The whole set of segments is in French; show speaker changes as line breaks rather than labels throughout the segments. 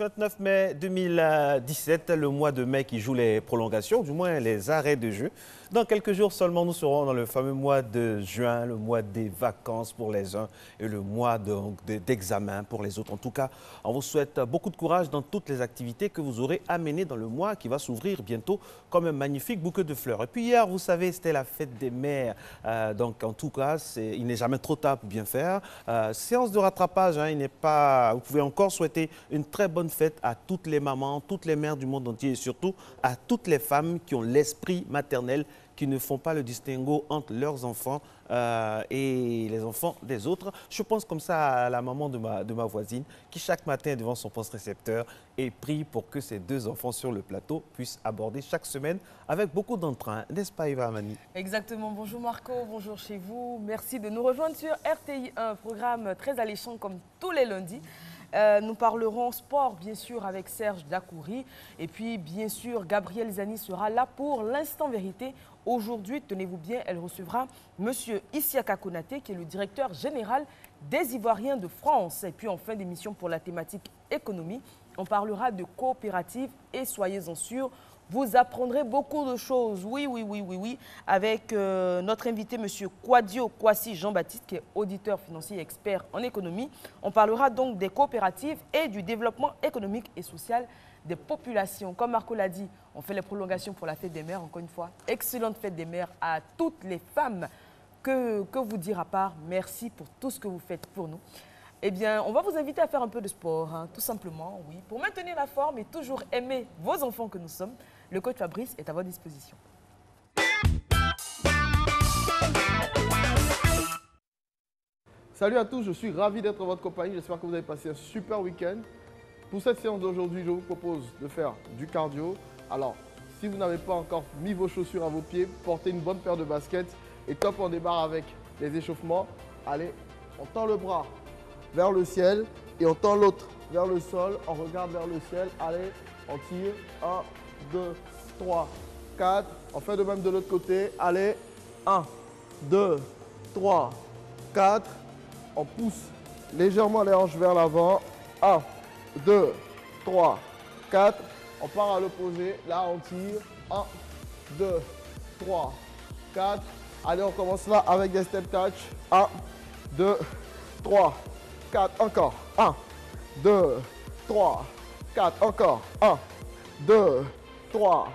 29 mai 2017, le mois de mai qui joue les prolongations, du moins les arrêts de jeu. Dans quelques jours seulement, nous serons dans le fameux mois de juin, le mois des vacances pour les uns et le mois d'examen pour les autres. En tout cas, on vous souhaite beaucoup de courage dans toutes les activités que vous aurez à mener dans le mois qui va s'ouvrir bientôt comme un magnifique bouquet de fleurs. Et puis hier, vous savez, c'était la fête des mères. Donc en tout cas, il n'est jamais trop tard pour bien faire. Séance de rattrapage, hein, vous pouvez encore souhaiter une très bonne fête à toutes les mamans, toutes les mères du monde entier et surtout à toutes les femmes qui ont l'esprit maternel, qui ne font pas le distinguo entre leurs enfants et les enfants des autres. Je pense comme ça à la maman de ma voisine qui chaque matin devant son poste récepteur et prie pour que ses deux enfants sur le plateau puissent aborder chaque semaine avec beaucoup d'entrain. N'est-ce pas, Eva Amani?
Exactement. Bonjour Marco, bonjour chez vous. Merci de nous rejoindre sur RTI 1, programme très alléchant comme tous les lundis. Nous parlerons sport, bien sûr, avec Serge Dacoury. Et puis, bien sûr, Gabrielle Zani sera là pour l'instant vérité. Aujourd'hui, tenez-vous bien, elle recevra M. Issiaka Konaté, qui est le directeur général des Ivoiriens de France. Et puis, en fin d'émission, pour la thématique économie, on parlera de coopérative et soyez-en sûrs, vous apprendrez beaucoup de choses, oui, avec notre invité, M. Kwadio Kwasi Jean-Baptiste, qui est auditeur financier et expert en économie. On parlera donc des coopératives et du développement économique et social des populations. Comme Marco l'a dit, on fait les prolongations pour la fête des mères, encore une fois. Excellente fête des mères à toutes les femmes. Que vous dire à part, merci pour tout ce que vous faites pour nous. Eh bien, on va vous inviter à faire un peu de sport, hein, tout simplement, oui, pour maintenir la forme et toujours aimer vos enfants que nous sommes. Le coach Fabrice est à votre disposition.
Salut à tous, je suis ravi d'être en votre compagnie. J'espère que vous avez passé un super week-end. Pour cette séance d'aujourd'hui, je vous propose de faire du cardio. Alors, si vous n'avez pas encore mis vos chaussures à vos pieds, portez une bonne paire de baskets et top, on démarre avec les échauffements. Allez, on tend le bras vers le ciel et on tend l'autre vers le sol. On regarde vers le ciel. Allez, on tire. 1, 2, 3, 4. On fait de même de l'autre côté. Allez, 1, 2, 3, 4. On pousse légèrement les hanches vers l'avant. 1, 2, 3, 4. On part à l'opposé. Là, on tire. 1, 2, 3, 4. Allez, on commence là avec des step touch. 1, 2, 3, 4. Encore. 1, 2, 3, 4. Encore. 1, 2, 3,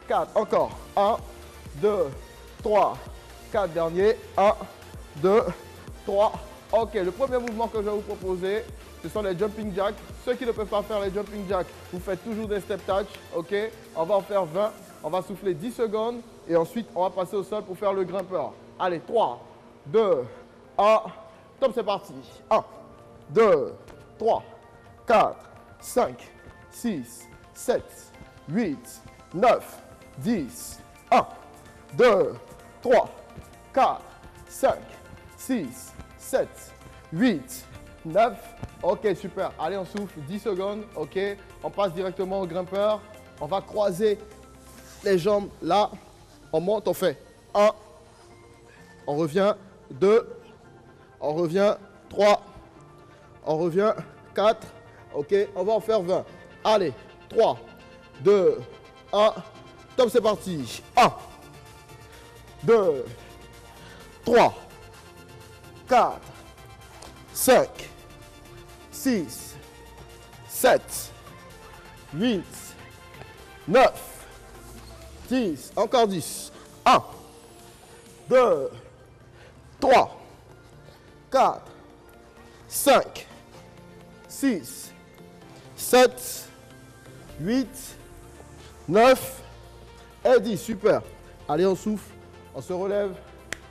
4. Encore. 1, 2, 3, 4. Dernier. 1, 2, 3. Ok, le premier mouvement que je vais vous proposer, ce sont les jumping jacks. Ceux qui ne peuvent pas faire les jumping jacks, vous faites toujours des step touch. Ok, on va en faire 20. On va souffler 10 secondes et ensuite on va passer au sol pour faire le grimpeur. Allez, 3, 2, 1. Top, c'est parti. 1, 2, 3, 4, 5, 6, 7, 8, 9, 10. 1, 2, 3, 4, 5, 6, 7, 8, 9. Ok, super. Allez, on souffle 10 secondes. Ok, on passe directement au grimpeur. On va croiser les jambes là. On monte, on fait 1. On revient 2. On revient 3. On revient 4. Ok, on va en faire 20. Allez, 3, 2, 1. Top, c'est parti. 1, 2, 3, 4, 5, 6, 7, 8, 9, 10. Encore 10. 1, 2, 3, 4, 5, 6, 7, 8, 9 et 10. Super. Allez, on souffle. On se relève.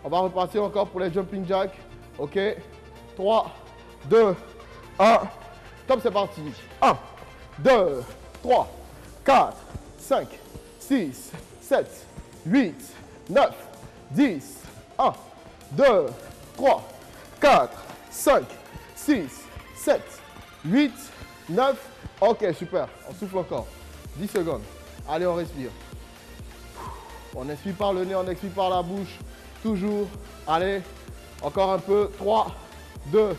On va repartir encore pour les jumping jacks. Ok. 3, 2, 1. Top, c'est parti. 1, 2, 3, 4, 5, 6, 7, 8, 9, 10. 1, 2, 3, 4, 5, 6, 7, 8, 9. Ok, super. On souffle encore. 10 secondes. Allez, on respire. On expire par le nez, on expire par la bouche. Toujours. Allez, encore un peu. 3, 2,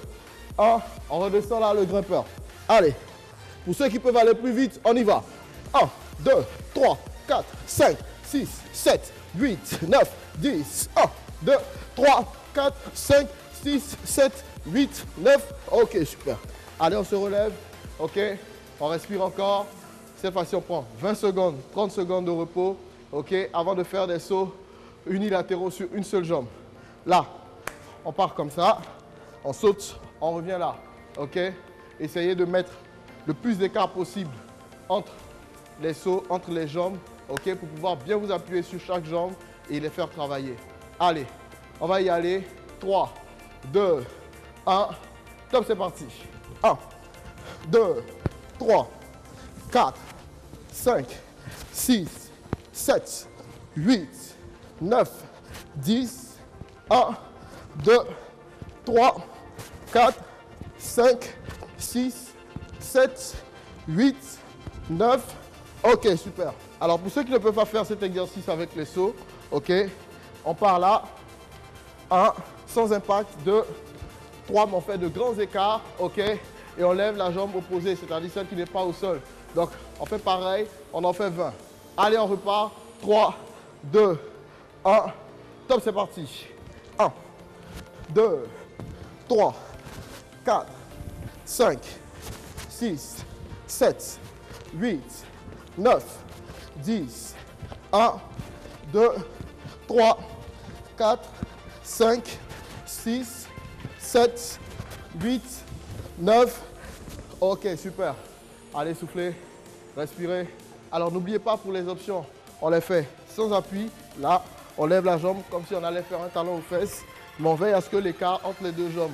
1. On redescend là le grimpeur. Allez. Pour ceux qui peuvent aller plus vite, on y va. 1, 2, 3, 4, 5, 6, 7, 8, 9, 10. 1, 2, 3, 4, 5, 6, 7, 8, 9. Ok, super. Allez, on se relève. Ok, on respire encore. Cette fois-ci, on prend 20 secondes, 30 secondes de repos. Ok, avant de faire des sauts unilatéraux sur une seule jambe. Là, on part comme ça. On saute, on revient là. Ok, essayez de mettre le plus d'écart possible entre les sauts, entre les jambes. Ok, pour pouvoir bien vous appuyer sur chaque jambe et les faire travailler. Allez, on va y aller. 3, 2, 1. Top, c'est parti. 1, 2, 3, 4, 5, 6, 7, 8, 9, 10. 1, 2, 3, 4, 5, 6, 7, 8, 9. Ok, super. Alors, pour ceux qui ne peuvent pas faire cet exercice avec les sauts, ok, on part là. 1, sans impact. 2, 3, mais on fait de grands écarts, ok, et on lève la jambe opposée, c'est-à-dire celle qui n'est pas au sol. Donc, on fait pareil, on en fait 20. Allez, on repart. 3, 2, 1. Top, c'est parti. 1, 2, 3, 4, 5, 6, 7, 8, 9, 10. 1, 2, 3, 4, 5, 6, 7, 8, 9. Ok, super. Allez, soufflez, respirez. Alors, n'oubliez pas pour les options, on les fait sans appui. Là, on lève la jambe comme si on allait faire un talon aux fesses. Mais on veille à ce que l'écart entre les deux jambes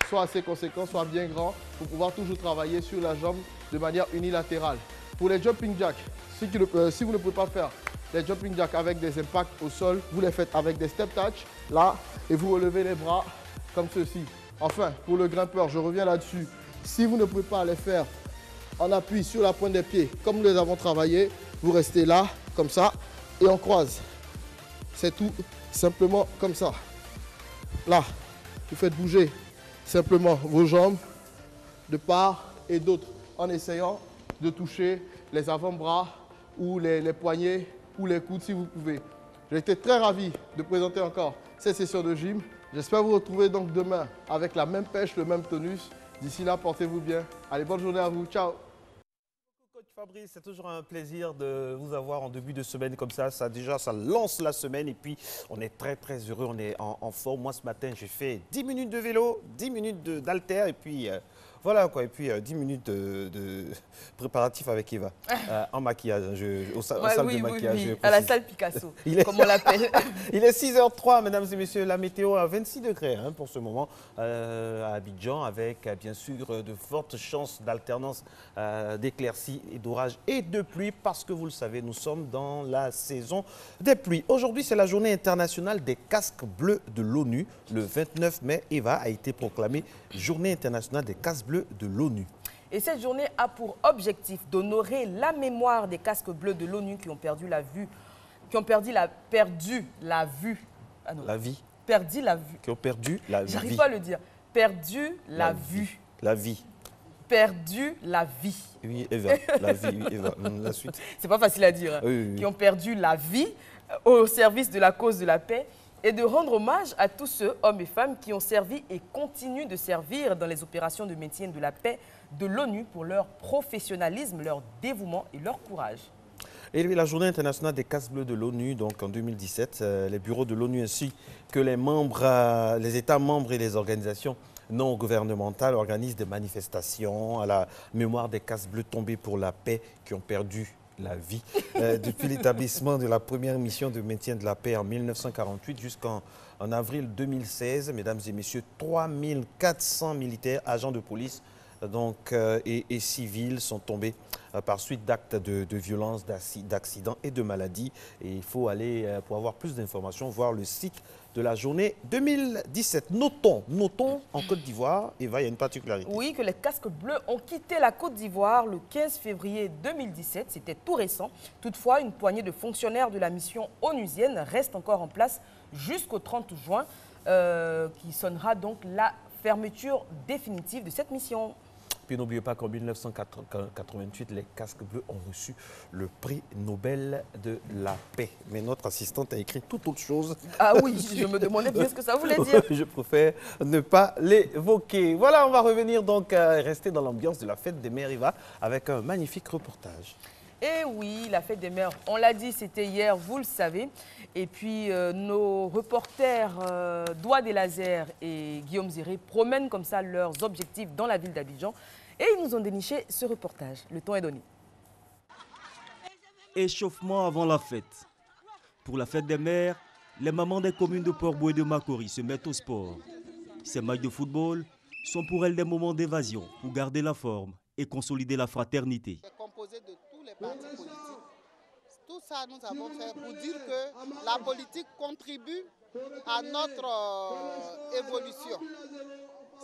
soit assez conséquent, soit bien grand pour pouvoir toujours travailler sur la jambe de manière unilatérale. Pour les jumping jacks, si vous ne pouvez pas faire les jumping jacks avec des impacts au sol, vous les faites avec des step touch, là, et vous relevez les bras comme ceci. Enfin, pour le grimpeur, je reviens là-dessus. Si vous ne pouvez pas les faire en appui sur la pointe des pieds, comme nous les avons travaillé, vous restez là, comme ça, et on croise. C'est tout simplement comme ça. Là, vous faites bouger simplement vos jambes de part et d'autre en essayant de toucher les avant-bras ou les poignets ou les coudes si vous pouvez. J'ai été très ravi de présenter encore cette session de gym. J'espère vous retrouver donc demain avec la même pêche, le même tonus. D'ici là, portez-vous bien. Allez, bonne journée à vous. Ciao.
Coach Fabrice, c'est toujours un plaisir de vous avoir en début de semaine comme ça. Ça lance la semaine et puis on est très très heureux, on est en forme. Moi ce matin, j'ai fait 10 minutes de vélo, 10 minutes d'haltère et puis voilà quoi. Et puis 10 minutes de préparatif avec Eva en maquillage, au salle de maquillage.
Oui. À la salle Picasso, comme on l'appelle.
Il est 6h03, mesdames et messieurs, la météo à 26 degrés pour ce moment à Abidjan avec bien sûr de fortes chances d'alternance d'éclaircies et d'orage et de pluie parce que vous le savez, nous sommes dans la saison des pluies. Aujourd'hui, c'est la journée internationale des casques bleus de l'ONU. Le 29 mai, Eva a été proclamée journée internationale des casques bleus de l'ONU.
Et cette journée a pour objectif d'honorer la mémoire des casques bleus de l'ONU qui ont perdu la vue, qui ont perdu la vue. Ah non.
La vie.
Perdu la vue.
Qui ont perdu la vie.
J'arrive pas à le dire. Perdu la vue.
La vie.
Perdu la vie.
Oui, Eva. La vie, oui, Eva. La suite.
C'est pas facile à dire.
Oui.
Qui ont perdu la vie au service de la cause de la paix et de rendre hommage à tous ceux, hommes et femmes, qui ont servi et continuent de servir dans les opérations de maintien de la paix de l'ONU pour leur professionnalisme, leur dévouement et leur courage.
Et la journée internationale des casques bleus de l'ONU, donc en 2017, les bureaux de l'ONU ainsi que les États membres et les organisations non gouvernementales organisent des manifestations à la mémoire des casques bleus tombés pour la paix qui ont perdu la vie. Depuis l'établissement de la première mission de maintien de la paix en 1948 jusqu'en avril 2016, mesdames et messieurs, 3400 militaires, agents de police et civils sont tombés par suite d'actes de violence, d'accidents et de maladies. Et il faut aller, pour avoir plus d'informations, voir le site de la journée 2017. Notons en Côte d'Ivoire, Eva, il y a une particularité.
Oui, que les casques bleus ont quitté la Côte d'Ivoire le 15 février 2017. C'était tout récent. Toutefois, une poignée de fonctionnaires de la mission onusienne reste encore en place jusqu'au 30 juin, qui sonnera donc la fermeture définitive de cette mission.
Puis n'oubliez pas qu'en 1988, les casques bleus ont reçu le prix Nobel de la paix. Mais notre assistante a écrit toute autre chose.
Ah oui, je me demandais bien ce que ça voulait dire.
Je préfère ne pas l'évoquer. Voilà, on va revenir donc rester dans l'ambiance de la fête des mères Iva avec un magnifique reportage.
Et oui, la fête des mères, on l'a dit, c'était hier, vous le savez. Et puis, nos reporters Doua des Lasers et Guillaume Ziré promènent comme ça leurs objectifs dans la ville d'Abidjan. Et ils nous ont déniché ce reportage. Le temps est donné.
Échauffement avant la fête. Pour la fête des mères, les mamans des communes de Port-Boué et de Makori se mettent au sport. Ces matchs de football sont pour elles des moments d'évasion pour garder la forme et consolider la fraternité.
C'est composé de tous les partis politiques. Tout ça, nous avons fait pour dire que la politique contribue à notre évolution.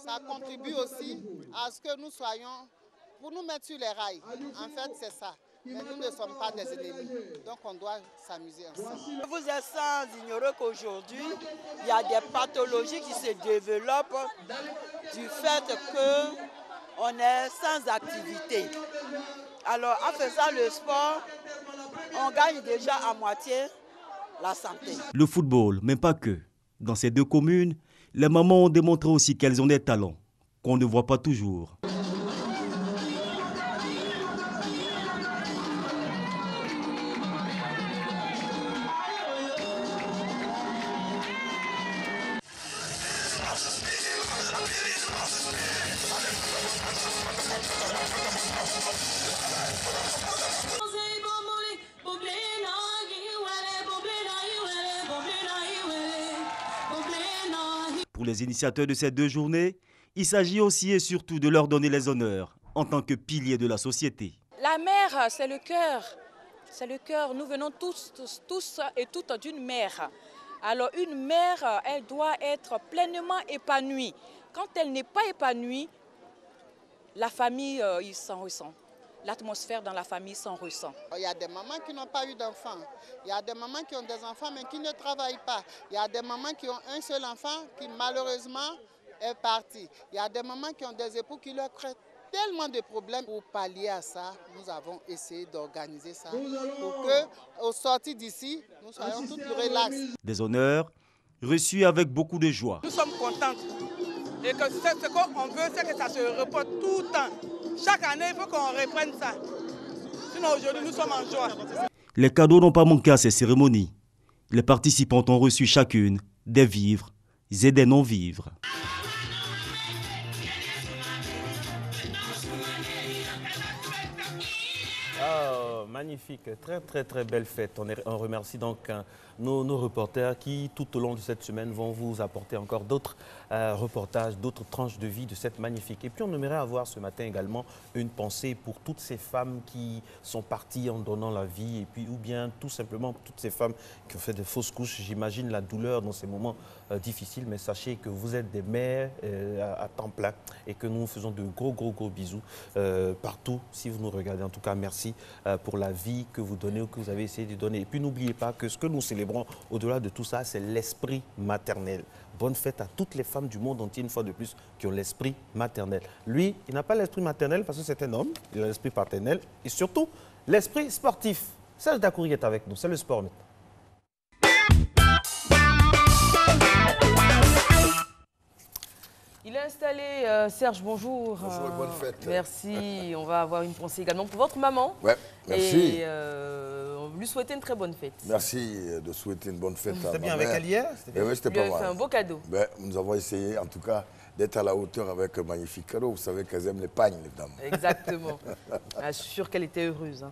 Ça contribue aussi à ce que nous soyons, pour nous mettre sur les rails. En fait, c'est ça. Mais nous ne sommes pas des ennemis. Donc, on doit s'amuser ensemble.
Vous êtes sans ignorer qu'aujourd'hui, il y a des pathologies qui se développent du fait qu'on est sans activité. Alors, en faisant le sport, on gagne déjà à moitié la santé.
Le football, mais pas que. Dans ces deux communes, les mamans ont démontré aussi qu'elles ont des talents qu'on ne voit pas toujours. Pour les initiateurs de ces deux journées, il s'agit aussi et surtout de leur donner les honneurs en tant que piliers de la société.
La mère, c'est le cœur. C'est le cœur. Nous venons tous et toutes d'une mère. Alors une mère, elle doit être pleinement épanouie. Quand elle n'est pas épanouie, la famille, il s'en ressent. L'atmosphère dans la famille s'en ressent.
Il y a des mamans qui n'ont pas eu d'enfants. Il y a des mamans qui ont des enfants mais qui ne travaillent pas. Il y a des mamans qui ont un seul enfant qui malheureusement est parti. Il y a des mamans qui ont des époux qui leur créent tellement de problèmes. Pour pallier à ça, nous avons essayé d'organiser ça pour qu'au sortir d'ici, nous soyons toutes relax.
Des honneurs reçus avec beaucoup de joie.
Nous sommes contents. Et que ce qu'on veut, c'est que ça se reporte tout le temps. Chaque année, il faut qu'on reprenne ça. Sinon, aujourd'hui, nous sommes en joie.
Les cadeaux n'ont pas manqué à ces cérémonies. Les participants ont reçu chacune des vivres et des non-vivres.
Oh, magnifique, très belle fête. On remercie donc nos reporters qui, tout au long de cette semaine, vont vous apporter encore d'autres reportages, d'autres tranches de vie de cette magnifique. Et puis on aimerait avoir ce matin également une pensée pour toutes ces femmes qui sont parties en donnant la vie, et puis ou bien tout simplement toutes ces femmes qui ont fait de fausses couches. J'imagine la douleur dans ces moments difficiles, mais sachez que vous êtes des mères à temps plein et que nous faisons de gros bisous partout si vous nous regardez. En tout cas, merci pour la vie que vous donnez ou que vous avez essayé de donner. Et puis n'oubliez pas que ce que nous célébrons au-delà de tout ça, c'est l'esprit maternel. Bonne fête à toutes les femmes du monde entier, une fois de plus, qui ont l'esprit maternel. Lui, il n'a pas l'esprit maternel parce que c'est un homme, il a l'esprit paternel et surtout l'esprit sportif. Serge Dakouri est avec nous, c'est le sport maintenant.
Il est installé. Serge, bonjour.
Bonjour et bonne fête.
Merci. On va avoir une pensée également pour votre maman.
Ouais, merci.
Et on lui souhaiter une très bonne fête.
Merci de souhaiter une bonne fête à ma mère.
C'était bien avec elle hier?
Oui, c'était pas
Lui a fait un
mal.
beau cadeau.
Ben, nous avons essayé, en tout cas, d'être à la hauteur avec un magnifique cadeau. Vous savez qu'elles aiment les pagnes, les dames.
Exactement. Je suis sûre qu'elle était heureuse.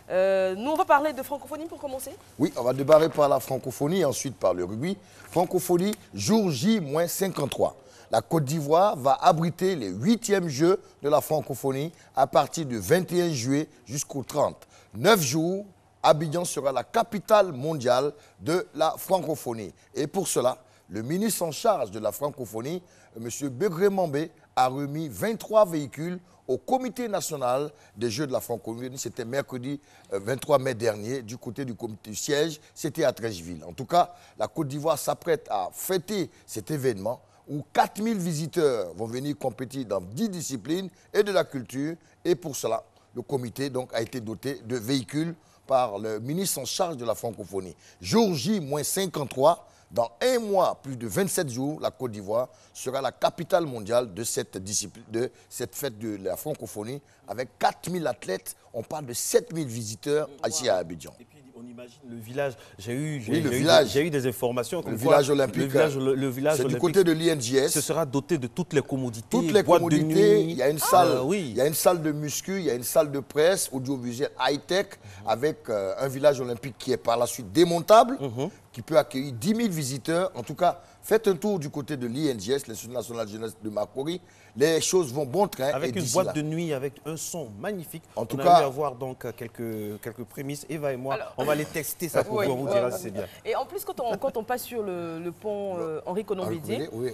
Nous, on va parler de francophonie pour commencer.
Oui, on va démarrer par la francophonie, ensuite par le rugby. Francophonie, jour J-53. La Côte d'Ivoire va abriter les 8e Jeux de la francophonie à partir du 21 juillet jusqu'au 30. 9 jours, Abidjan sera la capitale mondiale de la francophonie. Et pour cela, le ministre en charge de la francophonie, M. Begré Mambé, a remis 23 véhicules au comité national des Jeux de la francophonie. C'était mercredi 23 mai dernier, du côté du comité du siège, c'était à Treichville. En tout cas, la Côte d'Ivoire s'apprête à fêter cet événement où 4000 visiteurs vont venir compétir dans 10 disciplines et de la culture. Et pour cela, le comité donc, a été doté de véhicules par le ministre en charge de la francophonie. Jour J-53, dans un mois, plus de 27 jours, la Côte d'Ivoire sera la capitale mondiale de cette discipline, de cette fête de la francophonie, avec 4000 athlètes. On parle de 7000 visiteurs ici à Abidjan. Et puis,
on imagine le village. J'ai eu des informations.
Le village olympique.
Le village
c'est
olympique.
Du côté de l'INJS.
Ce sera doté de toutes les commodités.
Toutes les commodités.
De nuit.
Il y a une salle, il y a une salle de muscu, il y a une salle de presse, audiovisuelle high-tech, avec un village olympique qui est par la suite démontable, qui peut accueillir 10 000 visiteurs. En tout cas, faites un tour du côté de l'INJS, l'Institut national de jeunesse de Makori. Les choses vont bon train.
Avec une boîte de nuit, avec un son magnifique.
En tout
cas,
on a
pu avoir donc quelques prémices. Eva et moi, on va les tester ça pour vous dira si c'est bien.
Et en plus, quand on passe sur le pont Henri Konan-Bédié,
oui.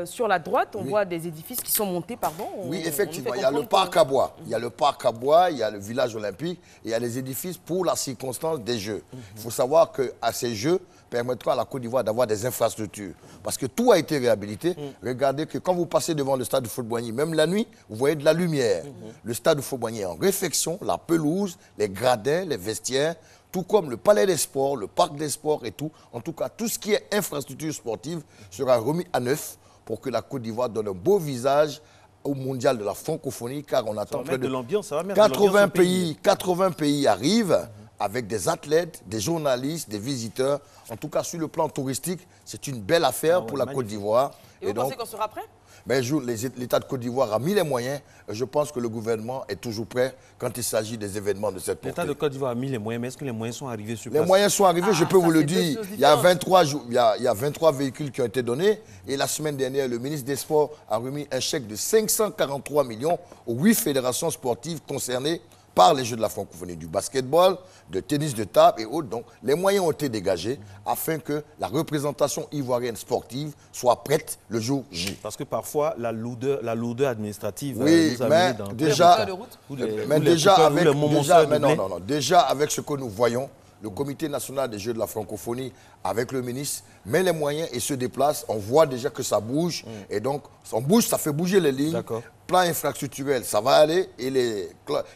Sur la droite, on voit des édifices qui sont montés,
Oui, effectivement. Il y a le parc à bois. Il y a le parc à bois, il y a le village olympique, et il y a les édifices pour la circonstance des Jeux. Il faut savoir qu'à ces Jeux, permettra à la Côte d'Ivoire d'avoir des infrastructures. Parce que tout a été réhabilité. Regardez que quand vous passez devant le stade de Fort-Boigny, même la nuit, vous voyez de la lumière. Le stade de Fort-Boigny est en réfection, la pelouse, les gradins, les vestiaires, tout comme le palais des sports, le parc des sports et tout. En tout cas, tout ce qui est infrastructure sportive sera remis à neuf pour que la Côte d'Ivoire donne un beau visage au mondial de la francophonie, car on attend près de
l'ambiance.
80 pays arrivent avec des athlètes, des journalistes, des visiteurs. En tout cas, sur le plan touristique, c'est une belle affaire pour la Côte d'Ivoire.
Et vous pensez qu'on sera prêt?
L'État de Côte d'Ivoire a mis les moyens. Je pense que le gouvernement est toujours prêt quand il s'agit des événements de cette portée.
L'État de Côte d'Ivoire a mis les moyens, mais est-ce que les moyens sont arrivés sur place?
Les moyens sont arrivés, je peux vous le dire. Il y a 23 véhicules qui ont été donnés. Et la semaine dernière, le ministre des Sports a remis un chèque de 543 millions aux 8 fédérations sportives concernées par les Jeux de la francophonie, du basketball, de tennis de table et autres. Donc, les moyens ont été dégagés afin que la représentation ivoirienne sportive soit prête le jour J.
Parce que parfois, la lourdeur administrative
nous
amène dans
déjà avec ce que nous voyons, le comité national des Jeux de la francophonie avec le ministre met les moyens et se déplace. On voit déjà que ça bouge. Et donc, on bouge, ça fait bouger les lignes. Plan infrastructurel, ça va aller. Et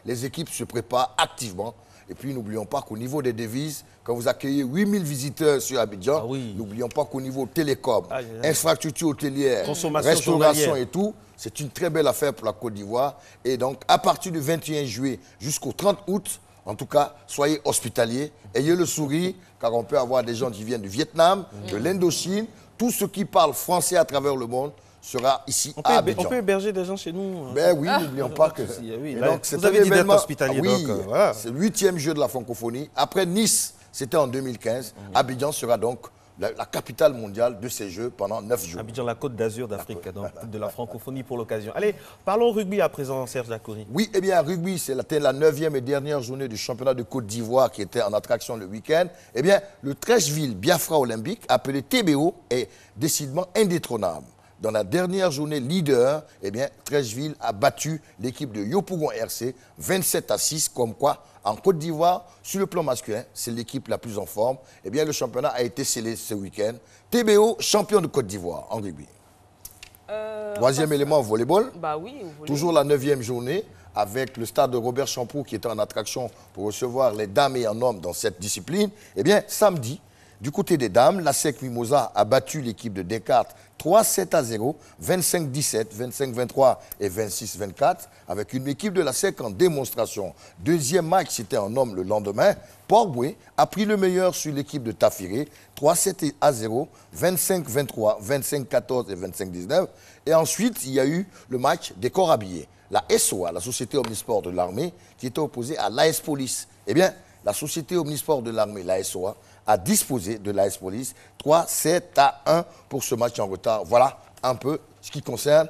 les équipes se préparent activement. Et puis, n'oublions pas qu'au niveau des devises, quand vous accueillez 8000 visiteurs sur Abidjan, n'oublions pas qu'au niveau télécom, infrastructure hôtelière, restauration et tout, c'est une très belle affaire pour la Côte d'Ivoire. Et donc, à partir du 21 juillet jusqu'au 30 août, en tout cas, soyez hospitaliers, ayez le sourire, car on peut avoir des gens qui viennent du Vietnam, de l'Indochine, tous ceux qui parlent français à travers le monde sera ici à Abidjan.
On peut héberger des gens chez nous.
Ben oui, n'oublions pas que...
donc, vous avez dit d'être hospitalier.
Voilà. C'est le 8e jeu de la francophonie. Après Nice, c'était en 2015. Abidjan sera donc la capitale mondiale de ces Jeux pendant 9 jours.
Abidjan, la Côte d'Azur d'Afrique, donc de la francophonie pour l'occasion. Allez, parlons rugby à présent, Serge Dacoury.
Oui, eh bien, rugby, c'était la 9e et dernière journée du championnat de Côte d'Ivoire qui était en attraction le week-end. Eh bien, le Trècheville Biafra Olympique, appelé TBO, est décidément indétrônable. Dans la dernière journée leader, eh bien, Trècheville a battu l'équipe de Yopougon RC 27-6, comme quoi, en Côte d'Ivoire, sur le plan masculin, c'est l'équipe la plus en forme. Eh bien, le championnat a été scellé ce week-end. TBO, champion de Côte d'Ivoire en rugby. Troisième élément, volleyball.
Bah oui,
toujours la 9e journée, avec le stade de Robert Champoux qui était en attraction pour recevoir les dames et en hommes dans cette discipline. Eh bien, samedi, du côté des dames, la SEC Mimosa a battu l'équipe de Descartes 3-7-0, 25-17, 25-23 et 26-24, avec une équipe de la SEC en démonstration. Deuxième match, c'était en homme le lendemain. Port-Boué a pris le meilleur sur l'équipe de Tafiré, 3-7-0, 25-23, 25-14 et 25-19. Et ensuite, il y a eu le match des corps habillés. La SOA, la Société Omnisport de l'Armée, qui était opposée à l'AS Police. Eh bien, la Société Omnisport de l'Armée, la SOA, a disposé de l'AS Police 3-7-1 pour ce match en retard. Voilà un peu ce qui concerne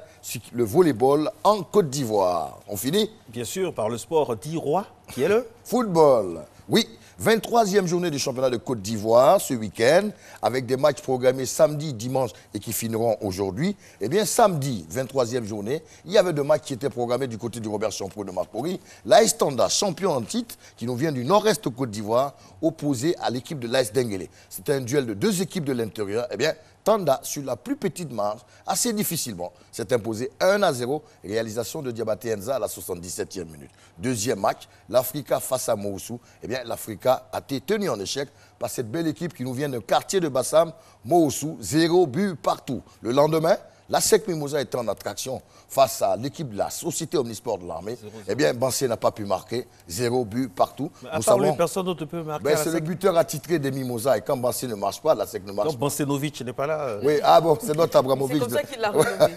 le volleyball en Côte d'Ivoire. On finit?
Bien sûr, par le sport d'Irois, qui est le
football. Oui, 23e journée du championnat de Côte d'Ivoire ce week-end, avec des matchs programmés samedi, dimanche et qui finiront aujourd'hui. Eh bien, samedi, 23e journée, il y avait deux matchs qui étaient programmés du côté du Robert Champoux de Makori. L'AS Standa, champion en titre, qui nous vient du nord-est Côte d'Ivoire, opposé à l'équipe de l'AS Denguélé. C'était un duel de deux équipes de l'intérieur. Eh bien, Tanda, sur la plus petite marge, assez difficilement, s'est imposé 1-0, réalisation de Diabaté Enza à la 77e minute. Deuxième match, l'Africa face à Moussou. Eh bien, l'Africa a été tenu en échec par cette belle équipe qui nous vient d'un quartier de Bassam, Moussou, 0 but partout. Le lendemain, la SEC Mimosa était en attraction face à l'équipe de la Société Omnisport de l'armée. Eh bien, Bansé n'a pas pu marquer. 0 but partout.
À part lui, personne d'autre ne peut marquer.
Ben, c'est le buteur attitré des Mimosa. Et quand Bansé ne marche pas, la SEC ne marche pas.
Donc Bansenovic n'est pas là.
Oui, ah bon, c'est notre Abramovic.
C'est comme ça qu'il l'a renommé.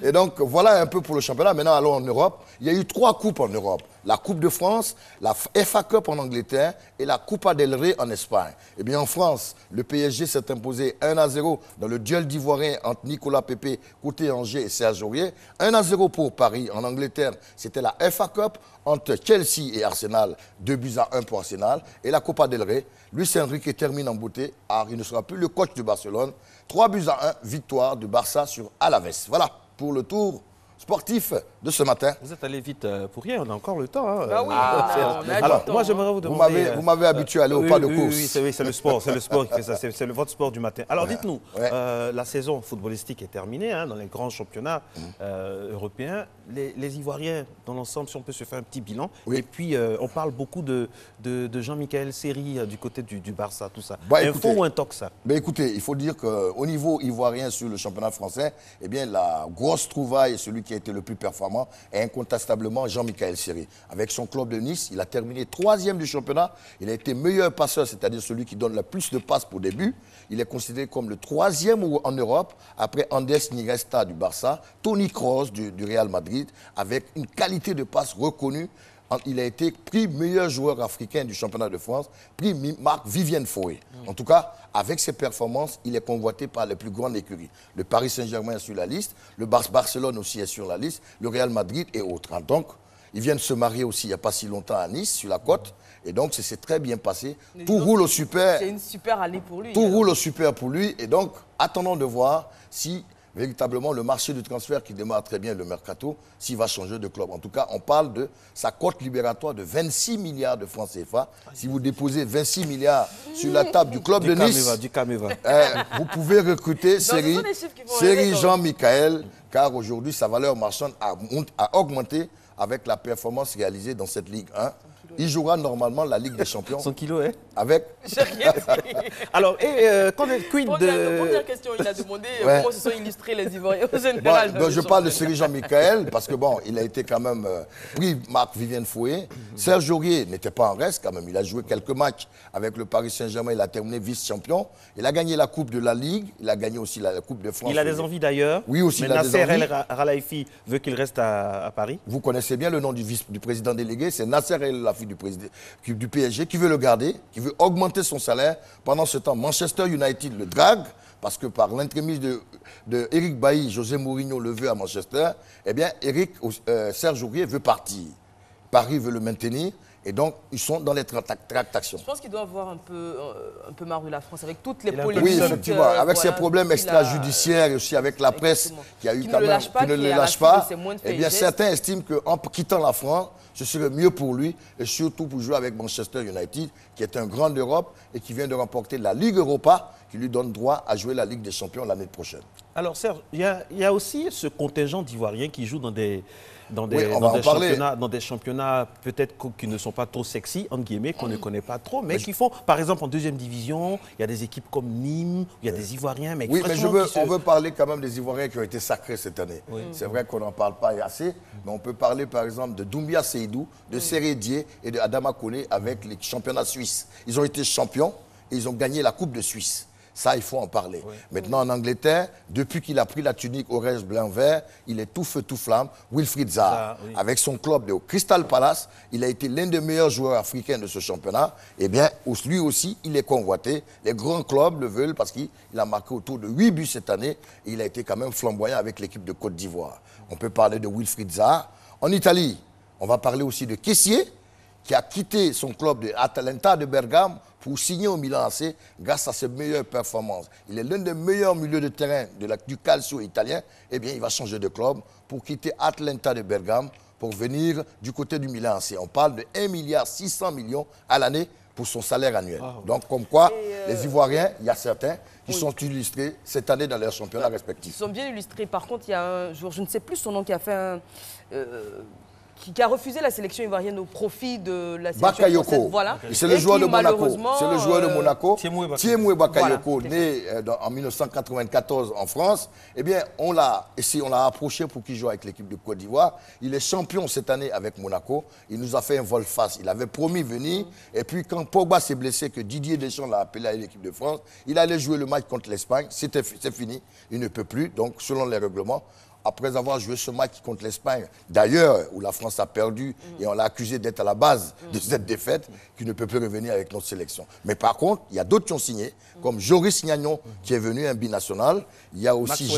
Et donc, voilà un peu pour le championnat. Maintenant, allons en Europe. Il y a eu 3 coupes en Europe. La Coupe de France, la FA Cup en Angleterre et la Copa del Rey en Espagne. Eh bien, en France, le PSG s'est imposé 1-0 dans le duel d'Ivoirien entre Nicolas Pepe, côté Angers et Serge Aurier. 1-0 pour Paris. En Angleterre, c'était la FA Cup entre Chelsea et Arsenal. 2-1 pour Arsenal. Et la Copa del Rey, Luis Enrique termine en beauté. Alors, il ne sera plus le coach de Barcelone. 3-1, victoire du Barça sur Alaves. Voilà pour le tour sportif de ce matin.
Vous êtes allé vite pour rien, on a encore le temps. Hein,
bah oui, on a
alors,
du temps,
moi, j'aimerais vous demander...
Vous m'avez habitué à aller au pas de course.
Oui, c'est le sport qui fait ça, c'est votre sport du matin. Alors, dites-nous, la saison footballistique est terminée dans les grands championnats européens. Les Ivoiriens, dans l'ensemble, si on peut se faire un petit bilan. Et puis, on parle beaucoup de Jean-Michel Seri du côté du Barça, tout ça. Info ou un toc, ça?
Écoutez, il faut dire qu'au niveau ivoirien sur le championnat français, eh bien, la grosse trouvaille et celui qui a été le plus performant est incontestablement Jean-Michel Seri. Avec son club de Nice, il a terminé 3e du championnat. Il a été meilleur passeur, c'est-à-dire celui qui donne le plus de passes pour début. Il est considéré comme le 3e en Europe, après Andrés Iniesta du Barça, Toni Kroos du Real Madrid, avec une qualité de passe reconnue. Il a été prix meilleur joueur africain du championnat de France, prix Marc Vivienne Foé. En tout cas, avec ses performances, il est convoité par les plus grandes écuries. Le Paris Saint-Germain est sur la liste, le Barcelone aussi est sur la liste, le Real Madrid et autres. Donc, ils viennent se marier aussi il n'y a pas si longtemps à Nice, sur la côte. Et donc, c'est très bien passé. Tout roule au super.
C'est une super année pour lui.
Tout roule au super pour lui. Et donc, attendons de voir si véritablement le marché du transfert qui démarre très bien le mercato, s'il va changer de club. En tout cas, on parle de sa cote libératoire de 26 milliards de francs CFA. Si vous déposez 26 milliards sur la table du club de Nice, vous pouvez recruter Seri Jean-Michel, car aujourd'hui, sa valeur marchande a augmenté avec la performance réalisée dans cette Ligue 1. Il jouera normalement la Ligue des Champions.
100 kilos, hein?
Avec...
Alors, quid de...
Première question, il a demandé comment se sont illustrés les Ivoiriens au général.
Je parle de Seri Jean-Michel parce que bon, il a été quand même pris Marc Vivienne Foé. Serge Aurier n'était pas en reste quand même. Il a joué quelques matchs avec le Paris Saint-Germain. Il a terminé vice-champion. Il a gagné la Coupe de la Ligue. Il a gagné aussi la Coupe de France.
Il a des envies d'ailleurs.
Oui, aussi.
Mais Nasser El Khelaifi veut qu'il reste à Paris.
Vous connaissez bien le nom du président délégué. C'est Nasser El Khelaifi du PSG qui veut le garder, qui veut augmenter son salaire. Pendant ce temps, Manchester United le drague parce que par l'entremise de Eric Bailly, José Mourinho le veut à Manchester. Eh bien, Serge Aurier veut partir. Paris veut le maintenir. Et donc, ils sont dans les tractations.
Je pense qu'il doit avoir un peu marre de la France avec toutes les polémiques.
Oui, effectivement. Avec ses problèmes extrajudiciaires et aussi avec la presse qui a eu quand même, qui ne le lâche pas. Eh bien, certains estiment qu'en quittant la France, ce serait mieux pour lui et surtout pour jouer avec Manchester United, qui est un grand d'Europe et qui vient de remporter la Ligue Europa, qui lui donne droit à jouer la Ligue des Champions l'année prochaine.
Alors, Serge, il y a aussi ce contingent d'Ivoiriens qui jouent dans des championnats peut-être qui ne sont pas trop sexy, entre guillemets, qu'on ne connaît pas trop, mais qui font, par exemple, en 2e division, il y a des équipes comme Nîmes, il y a des Ivoiriens. Mais
oui, mais on veut parler quand même des Ivoiriens qui ont été sacrés cette année. Oui. C'est vrai qu'on n'en parle pas assez, mais on peut parler par exemple de Doumbia Seydou, de Séré Dié et de Adama Koné avec les championnats suisses. Ils ont été champions et ils ont gagné la Coupe de Suisse. Ça, il faut en parler. Oui. Maintenant, en Angleterre, depuis qu'il a pris la tunique orange blanc vert, il est tout feu, tout flamme. Wilfried Zaha, avec son club de Crystal Palace, il a été l'un des meilleurs joueurs africains de ce championnat. Eh bien, lui aussi, il est convoité. Les grands clubs le veulent parce qu'il a marqué autour de 8 buts cette année. Et il a été quand même flamboyant avec l'équipe de Côte d'Ivoire. On peut parler de Wilfried Zaha. En Italie, on va parler aussi de Kessié, qui a quitté son club de Atalanta de Bergame pour signer au Milan AC grâce à ses meilleures performances. Il est l'un des meilleurs milieux de terrain du calcio italien. Eh bien, il va changer de club pour quitter Atalanta de Bergame pour venir du côté du Milan AC. On parle de 1,6 milliard à l'année pour son salaire annuel. Donc, comme quoi, les Ivoiriens, il y a certains qui sont illustrés cette année dans leurs championnats respectifs.
Ils sont bien illustrés. Par contre, il y a un jour, je ne sais plus son nom, qui a fait un... qui a refusé la sélection ivoirienne au profit de la sélection française. Voilà.
C'est le joueur de Monaco. C'est le joueur de Monaco.
Thiemoué
Bakayoko, né en 1994 en France. Eh bien, on l'a approché pour qu'il joue avec l'équipe de Côte d'Ivoire. Il est champion cette année avec Monaco. Il nous a fait un volte-face. Il avait promis venir. Et puis, quand Pogba s'est blessé, que Didier Deschamps l'a appelé à l'équipe de France, il allait jouer le match contre l'Espagne. C'est fini. Il ne peut plus. Donc, selon les règlements, après avoir joué ce match contre l'Espagne, d'ailleurs, où la France a perdu et on l'a accusé d'être à la base de cette défaite, qui ne peut plus revenir avec notre sélection. Mais par contre, il y a d'autres qui ont signé, comme Joris Gnagnon, qui est venu, un binational. Il y a aussi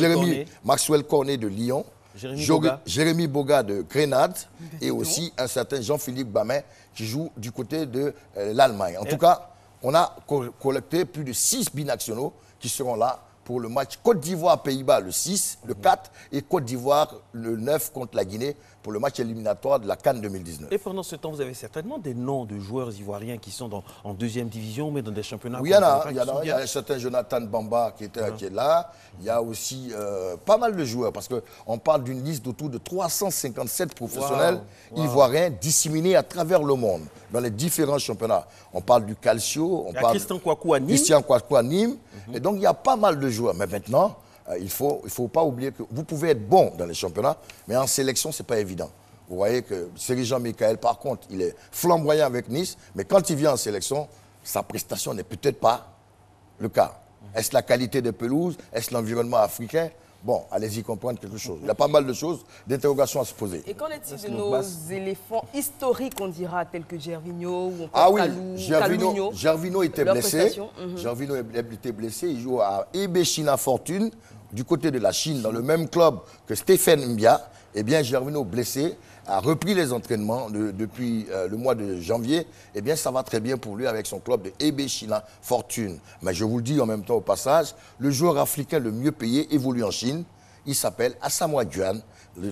Maxwell Cornet de Lyon, Jérémy Boga de Grenade, et aussi un certain Jean-Philippe Bamin, qui joue du côté de l'Allemagne. En tout cas, on a collecté plus de 6 binationaux qui seront là pour le match Côte d'Ivoire-Pays-Bas le 6, le 4, et Côte d'Ivoire le 9 contre la Guinée pour le match éliminatoire de la CAN 2019.
Et pendant ce temps, vous avez certainement des noms de joueurs ivoiriens qui sont en deuxième division, mais dans des championnats.
Oui, il y a un certain Jonathan Bamba qui est là. Il y a aussi pas mal de joueurs, parce qu'on parle d'une liste d'autour de 357 professionnels ivoiriens disséminés à travers le monde, dans les différents championnats. On parle du Calcio, on parle
Christian Kouakou à Nîmes.
Christian Kouakou à Nîmes. Et donc, il y a pas mal de joueurs. Mais maintenant, il ne faut pas oublier que vous pouvez être bon dans les championnats, mais en sélection, ce n'est pas évident. Vous voyez que Serijan Michael, par contre, il est flamboyant avec Nice, mais quand il vient en sélection, sa prestation n'est peut-être pas le cas. Est-ce la qualité des pelouses? Est-ce l'environnement africain? Bon, allez-y comprendre quelque chose. Il y a pas mal de choses, d'interrogations à se poser.
Et qu'en est-il de nos éléphants historiques, on dira, tels que Gervinho ou
Gervinho était blessé. Gervinho était blessé. Il joue à EB China Fortune, du côté de la Chine, dans le même club que Stéphane Mbia. Eh bien, Gervinho, blessé, a repris les entraînements depuis le mois de janvier. Eh bien, ça va très bien pour lui avec son club de EB China Fortune. Mais je vous le dis en même temps au passage, le joueur africain le mieux payé évolue en Chine. Il s'appelle Asamoah Gyan,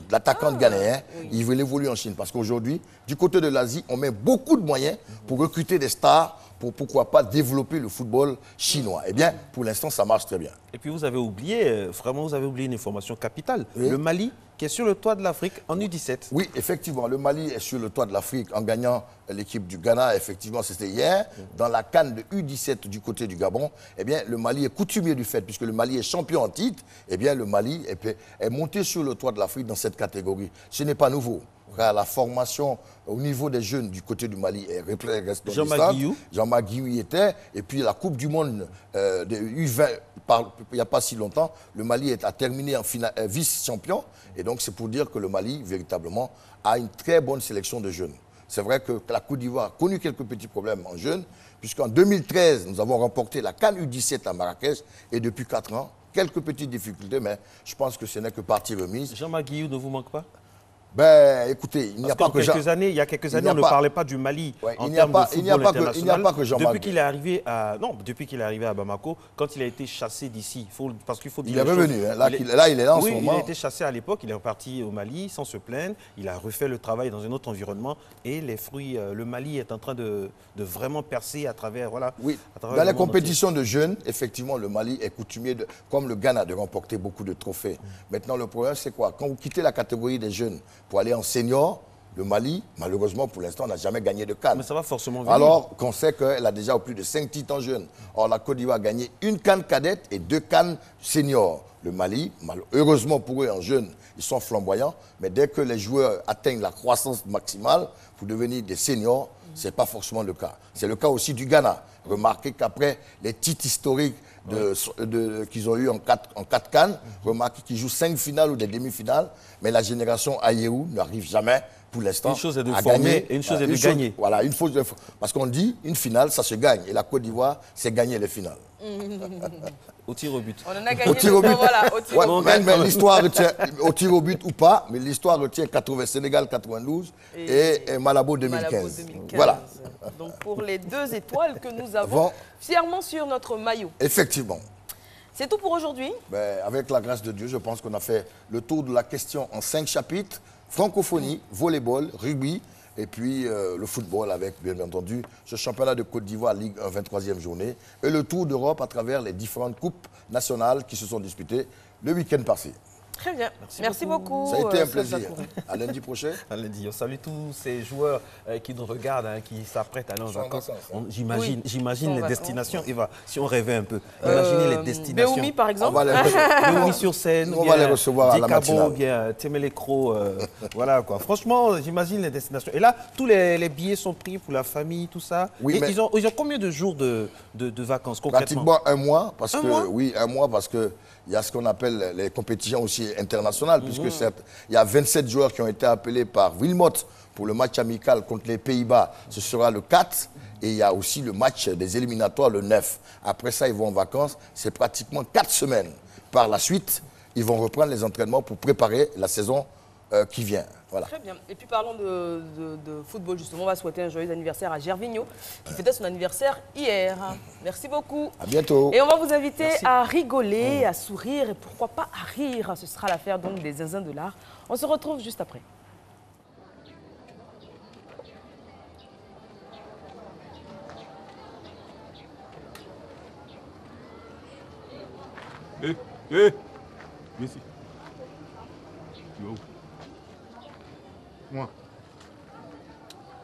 l'attaquant ghanéen. Il veut évoluer en Chine parce qu'aujourd'hui, du côté de l'Asie, on met beaucoup de moyens pour recruter des stars, pour pourquoi pas développer le football chinois. Eh bien, pour l'instant, ça marche très bien.
Et puis vous avez oublié, vraiment, vous avez oublié une information capitale. Oui. Le Mali, qui est sur le toit de l'Afrique en U17.
Oui, effectivement, le Mali est sur le toit de l'Afrique en gagnant l'équipe du Ghana. Effectivement, c'était hier, dans la CAN de U17 du côté du Gabon. Eh bien, le Mali est coutumier du fait, puisque le Mali est champion en titre. Eh bien, le Mali est monté sur le toit de l'Afrique dans cette catégorie. Ce n'est pas nouveau. La formation au niveau des jeunes du côté du Mali reste
Jean-Marc Guillou.
Jean-Marc Guillou y était. Et puis la Coupe du Monde de U20, il n'y a pas si longtemps, le Mali a terminé en vice-champion. Et donc c'est pour dire que le Mali, véritablement, a une très bonne sélection de jeunes. C'est vrai que la Côte d'Ivoire a connu quelques petits problèmes en jeunes, puisqu'en 2013, nous avons remporté la CAN U17 à Marrakech. Et depuis 4 ans, quelques petites difficultés, mais je pense que ce n'est que partie remise.
Jean-Marc Guillou ne vous manque pas?
Ben, écoutez, il n'y a pas que
il y a quelques années, on ne parlait pas du Mali en termes de football international.
Il n'y a pas que Jean-Marc.
Depuis qu'il est arrivé à Bamako, quand il a été chassé d'ici, parce qu'il faut dire.
Il est revenu, hein. Là, il est là en ce moment.
Il a été chassé à l'époque, il est reparti au Mali sans se plaindre. Il a refait le travail dans un autre environnement et les fruits, le Mali est en train de vraiment percer à travers. Voilà,
oui, dans les compétitions de jeunes, effectivement, le Mali est coutumier, comme le Ghana, de remporter beaucoup de trophées. Maintenant, le problème, c'est quoi? Quand vous quittez la catégorie des jeunes pour aller en senior, le Mali, malheureusement, pour l'instant, n'a jamais gagné de CAN.
Mais ça va forcément venir.
Alors qu'on sait qu'elle a déjà plus de 5 titres en jeunes. Or, la Côte d'Ivoire a gagné une CAN cadette et 2 CAN seniors. Le Mali, heureusement pour eux, en jeunes, ils sont flamboyants. Mais dès que les joueurs atteignent la croissance maximale pour devenir des seniors, ce n'est pas forcément le cas. C'est le cas aussi du Ghana. Remarquez qu'après les titres historiques qu'ils ont eu en 4 CAN, remarquez qu'ils jouent 5 finales ou des demi-finales, mais la génération Ayew n'arrive jamais, pour l'instant,
une chose est de former et une chose est de gagner.
Voilà, parce qu'on dit, une finale, ça se gagne. Et la Côte d'Ivoire, c'est gagner les finales.
Au tir au but.
On en a gagné deux fois, voilà, au tir au but.
Mais l'histoire retient, au tir au but ou pas, mais l'histoire retient Sénégal 92 et Malabo 2015. Voilà.
Donc pour les 2 étoiles que nous avons fièrement sur notre maillot.
Effectivement.
C'est tout pour aujourd'hui.
Ben, avec la grâce de Dieu, je pense qu'on a fait le tour de la question en 5 chapitres. Francophonie, volleyball, rugby, Et puis le football avec, bien entendu, ce championnat de Côte d'Ivoire, Ligue 1, 23e journée. Et le tour d'Europe à travers les différentes coupes nationales qui se sont disputées le week-end passé.
Très bien. Merci beaucoup.
Ça a été un plaisir. À lundi prochain.
À lundi. On salue tous ces joueurs qui nous regardent, hein, qui s'apprêtent à aller en vacances. J'imagine les destinations. Eva, si on rêvait un peu, imaginez les destinations.
Béoumi, par exemple.
Béoumi sur scène.
On va les recevoir à la matinale.
Bien Témélécro. Voilà quoi. Franchement, j'imagine les destinations. Et là, tous les billets sont pris pour la famille, tout ça.
Oui,
et ils ont combien de jours de vacances concrètement?
Pratiquement un mois. Parce que, oui, un mois parce que il y a ce qu'on appelle les compétitions aussi internationales, puisque certes, il y a 27 joueurs qui ont été appelés par Wilmot pour le match amical contre les Pays-Bas. Ce sera le 4. Et il y a aussi le match des éliminatoires le 9. Après ça, ils vont en vacances. C'est pratiquement 4 semaines. Par la suite, ils vont reprendre les entraînements pour préparer la saison qui vient. Voilà.
Très bien. Et puis parlons de football, justement. On va souhaiter un joyeux anniversaire à Gervinho, qui fêtait son anniversaire hier. Merci beaucoup.
À bientôt.
Et on va vous inviter à rigoler, à sourire et pourquoi pas à rire. Ce sera l'affaire donc des zinzins de l'art. On se retrouve juste après.
Ici. Tu vas où?
Moi.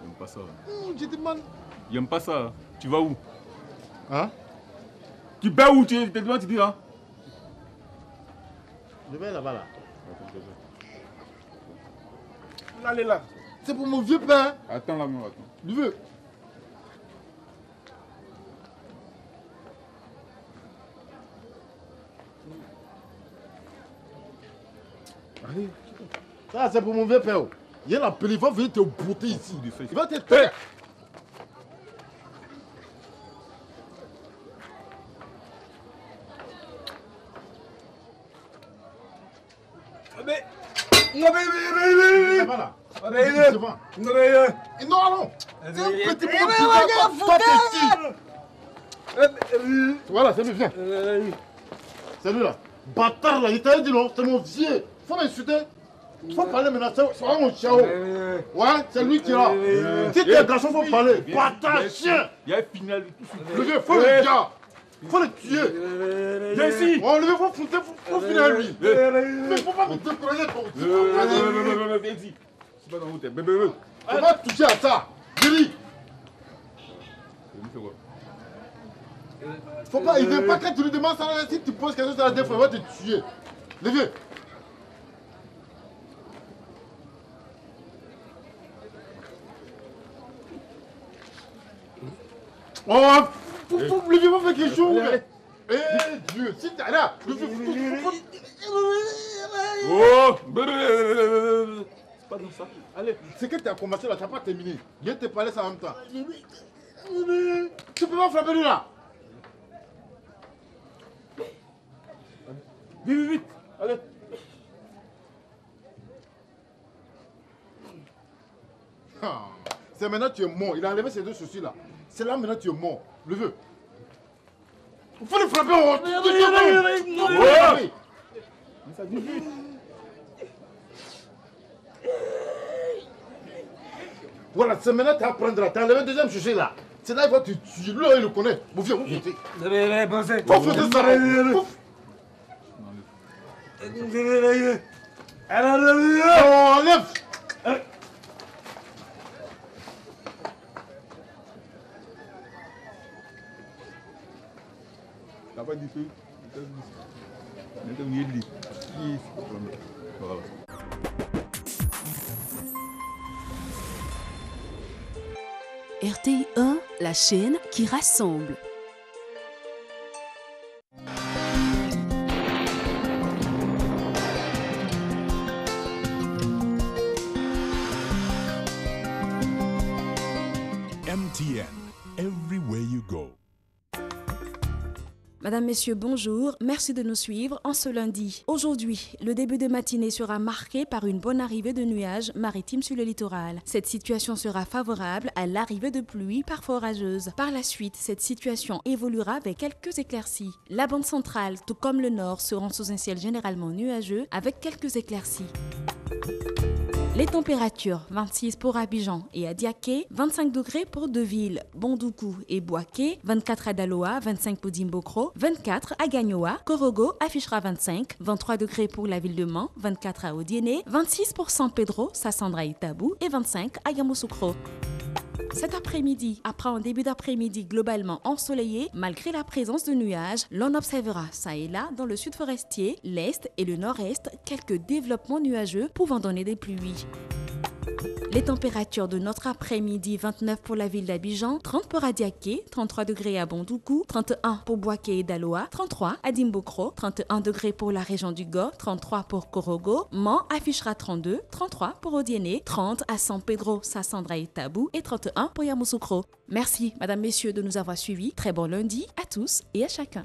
J'aime pas ça.
Je demande.
J'aime pas ça. Tu vas où?
Hein?
Tu vas où? Tu te demandes, tu dis là?
Je vais là-bas là. Allez là. C'est pour mon vieux pain.
Attends là, attends.
Du vieux.
Allez.
Ça, c'est pour mon vieux père. Il a appelé, il va venir te bouter ici. Il va te...
Hey.
Non, allons. C'est un petit peu petit. Voilà, c'est lui, viens. C'est lui là. Bâtard là, il t'a dit non, c'est mon vieux. Faut m'insulter. Faut parler maintenant, c'est mon chao. Ouais, c'est lui qui est là. Si t'es un garçon, faut parler. Bâtard, chien.
Il y a un final.
Le vieux, faut le gars. Faut le tuer.
Viens ici.
On le faut foutre, faut finir lui. Mais faut pas me décourager ton.
Viens ici. C'est pas dans votre tête.
On va toucher à ça. Billy. Faut pas, il veut pas que tu lui demandes ça. Si tu poses quelque chose à la défense, il va te tuer. Le vieux. Oh, le vieux va faire quelque chose. Eh Dieu, si t'as là, le vieux.
Oh, c'est pas dans ça.
Allez, c'est que tu as commencé là, tu n'as pas terminé. Viens te parler ça en même temps. Tu peux pas frapper lui là.
Vite, vite, allez.
C'est maintenant que tu es mort. Il a enlevé ses deux soucis là. C'est là maintenant que tu es mort. Le vieux. Il faut le frapper en haut.
Ça dit vite.
Voilà, c'est maintenant que tu apprendras. Tu as enlevé le deuxième sujet là. C'est là qu'il va te tuer. Lui là, il le connaît. Mon vieux, vous votez. Faut faire ça. Enlève.
T'as pas dit que. Voilà.
RTI 1, la chaîne qui rassemble.
MTN, everywhere you go.
Madame, Messieurs, bonjour. Merci de nous suivre en ce lundi. Aujourd'hui, le début de matinée sera marqué par une bonne arrivée de nuages maritimes sur le littoral. Cette situation sera favorable à l'arrivée de pluies parfois orageuses. Par la suite, cette situation évoluera avec quelques éclaircies. La bande centrale, tout comme le nord, seront sous un ciel généralement nuageux avec quelques éclaircies. Les températures, 26 pour Abidjan et Adiaké, 25 degrés pour Deville, Bondoukou et Boaké, 24 à Daloa, 25 pour Dimbokro, 24 à Gagnoa, Korogo affichera 25, 23 degrés pour la ville de Mans, 24 à Odiéné, 26 pour San Pedro, Sassandra et Tabou et 25 à Yamoussoukro. Cet après-midi, après un début d'après-midi globalement ensoleillé, malgré la présence de nuages, l'on observera ça et là dans le sud forestier, l'est et le nord-est quelques développements nuageux pouvant donner des pluies. Les températures de notre après-midi, 29 pour la ville d'Abidjan, 30 pour Adiaké, 33 degrés à Bondoukou, 31 pour Boaké et Daloa, 33 à Dimbokro, 31 degrés pour la région du Go, 33 pour Korogo, Mans affichera 32, 33 pour Odiéné, 30 à San Pedro, Sassandra et Tabou et 31 pour Yamoussoukro. Merci, mesdames, messieurs, de nous avoir suivis. Très bon lundi à tous et à chacun.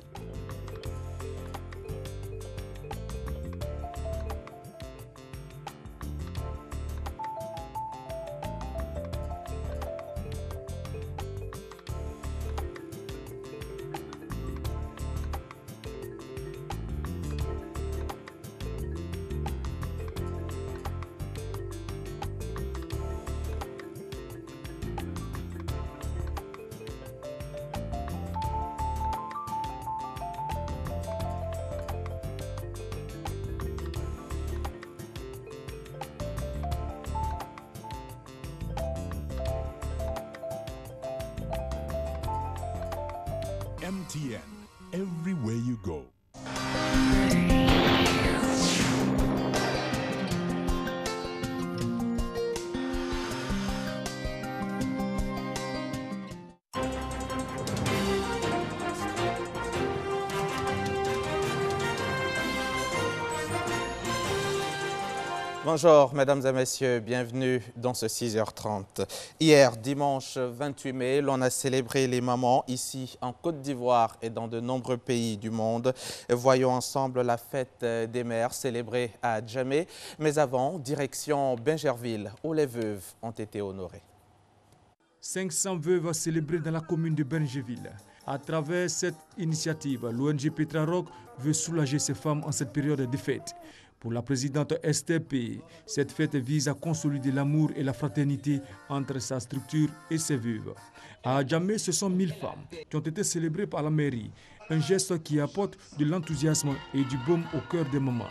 MTN, everywhere you go.
Bonjour mesdames et messieurs, bienvenue dans ce 6h30. Hier, dimanche 28 mai, l'on a célébré les mamans ici en Côte d'Ivoire et dans de nombreux pays du monde. Voyons ensemble la fête des mères célébrée à Djamé. Mais avant, direction Bingerville où les veuves ont été honorées.
500 veuves célébrées dans la commune de Bingerville. À travers cette initiative, l'ONG Petraroc veut soulager ces femmes en cette période de fête. Pour la présidente STP, cette fête vise à consolider l'amour et la fraternité entre sa structure et ses veuves. À Djamé, ce sont 1000 femmes qui ont été célébrées par la mairie. Un geste qui apporte de l'enthousiasme et du baume au cœur des mamans.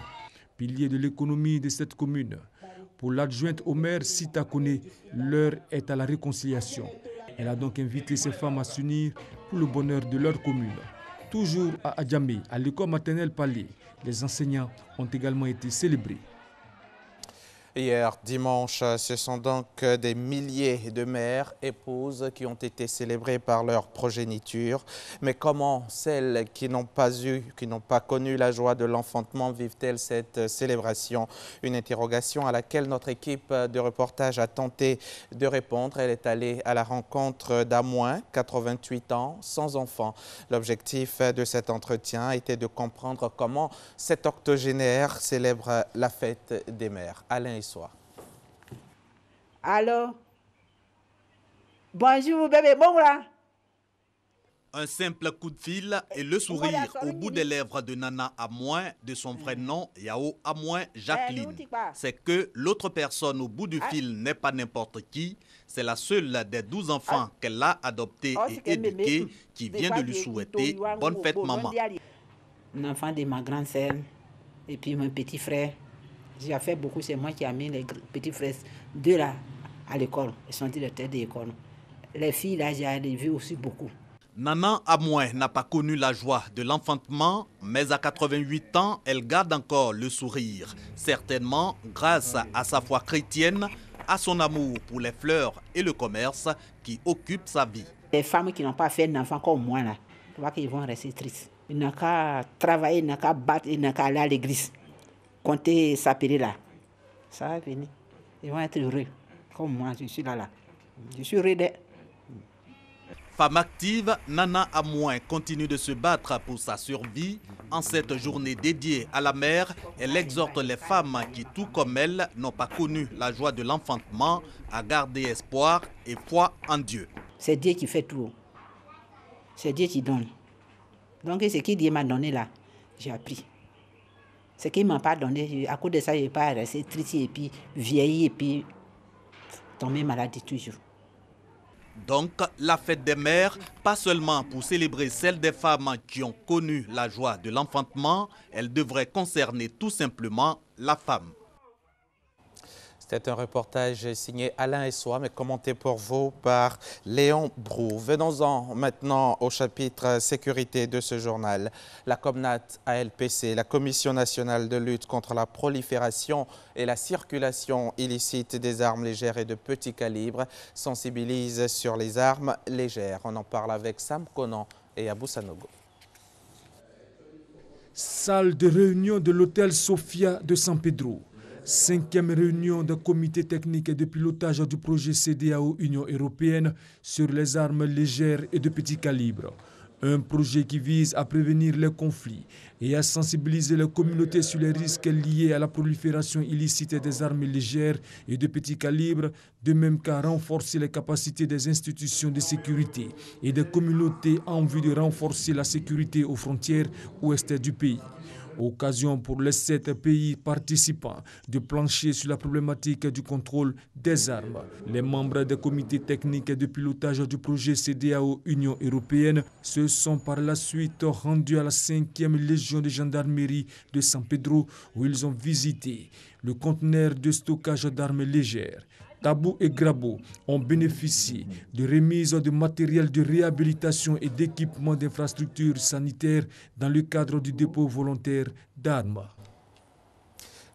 Pilier de l'économie de cette commune. Pour l'adjointe au maire Sita Kone, l'heure est à la réconciliation. Elle a donc invité ces femmes à s'unir pour le bonheur de leur commune. Toujours à Djamé, à l'école maternelle Palais, les enseignants ont également été célébrés.
Hier, dimanche, ce sont donc des milliers de mères, épouses qui ont été célébrées par leur progéniture. Mais comment celles qui n'ont pas connu la joie de l'enfantement vivent-elles cette célébration? Une interrogation à laquelle notre équipe de reportage a tenté de répondre. Elle est allée à la rencontre d'Amoin, 88 ans, sans enfant. L'objectif de cet entretien était de comprendre comment cet octogénaire célèbre la fête des mères. Alain et Soir.
Alors, bonjour bébé, bon là.
Un simple coup de fil et le sourire au bout des lèvres de Nana Amoin, de son vrai nom Yao Amoin Jacqueline. C'est que l'autre personne au bout du fil n'est pas n'importe qui, c'est la seule des 12 enfants qu'elle a adoptés et éduqués qui vient de lui souhaiter bonne fête maman.
Un enfant de ma grande sœur et puis mon petit frère. J'ai fait beaucoup, c'est moi qui ai mis les petits frères deux là à l'école. Ils sont directeurs de l'école. Les filles là, j'ai vu aussi beaucoup.
Nana Amoin n'a pas connu la joie de l'enfantement, mais à 88 ans, elle garde encore le sourire. Certainement grâce à sa foi chrétienne, à son amour pour les fleurs et le commerce qui occupent sa vie.
Les femmes qui n'ont pas fait d'enfant comme moi là, tu vois qu'ils vont rester tristes. Ils n'ont qu'à travailler, ils n'ont qu'à battre, ils n'ont qu'à aller à l'église. Comptez s'appeler là. Ça va venir. Ils vont être heureux. Comme moi, je suis là. Je suis heureux d'être.
Femme active, Nana Amoin continue de se battre pour sa survie. En cette journée dédiée à la mère, elle exhorte les femmes qui, tout comme elle, n'ont pas connu la joie de l'enfantement, à garder espoir et foi en Dieu.
C'est Dieu qui fait tout. C'est Dieu qui donne. Donc ce que Dieu m'a donné là, j'ai appris. Ce qui ne m'a pas donné, à cause de ça, je n'ai pas resté triste et puis vieilli et puis tomber malade toujours.
Donc, la fête des mères, pas seulement pour célébrer celle des femmes qui ont connu la joie de l'enfantement, elle devrait concerner tout simplement la femme.
C'était un reportage signé Alain Essois, mais commenté pour vous par Léon Brou. Venons-en maintenant au chapitre sécurité de ce journal. La COMNAT ALPC, la Commission nationale de lutte contre la prolifération et la circulation illicite des armes légères et de petit calibre, sensibilise sur les armes légères. On en parle avec Sam Conan et Abou Sanogo.
Salle de réunion de l'hôtel Sofia de San Pedro. 5e réunion d'un comité technique et de pilotage du projet CEDEAO Union européenne sur les armes légères et de petit calibre. Un projet qui vise à prévenir les conflits et à sensibiliser les communautés sur les risques liés à la prolifération illicite des armes légères et de petit calibre, de même qu'à renforcer les capacités des institutions de sécurité et des communautés en vue de renforcer la sécurité aux frontières ouest du pays. Occasion pour les 7 pays participants de plancher sur la problématique du contrôle des armes. Les membres des comités techniques et de pilotage du projet CEDEAO Union européenne se sont par la suite rendus à la 5e Légion de gendarmerie de San Pedro où ils ont visité le conteneur de stockage d'armes légères. Tabou et Grabo ont bénéficié de remises de matériel de réhabilitation et d'équipements d'infrastructures sanitaires dans le cadre du dépôt volontaire d'armes.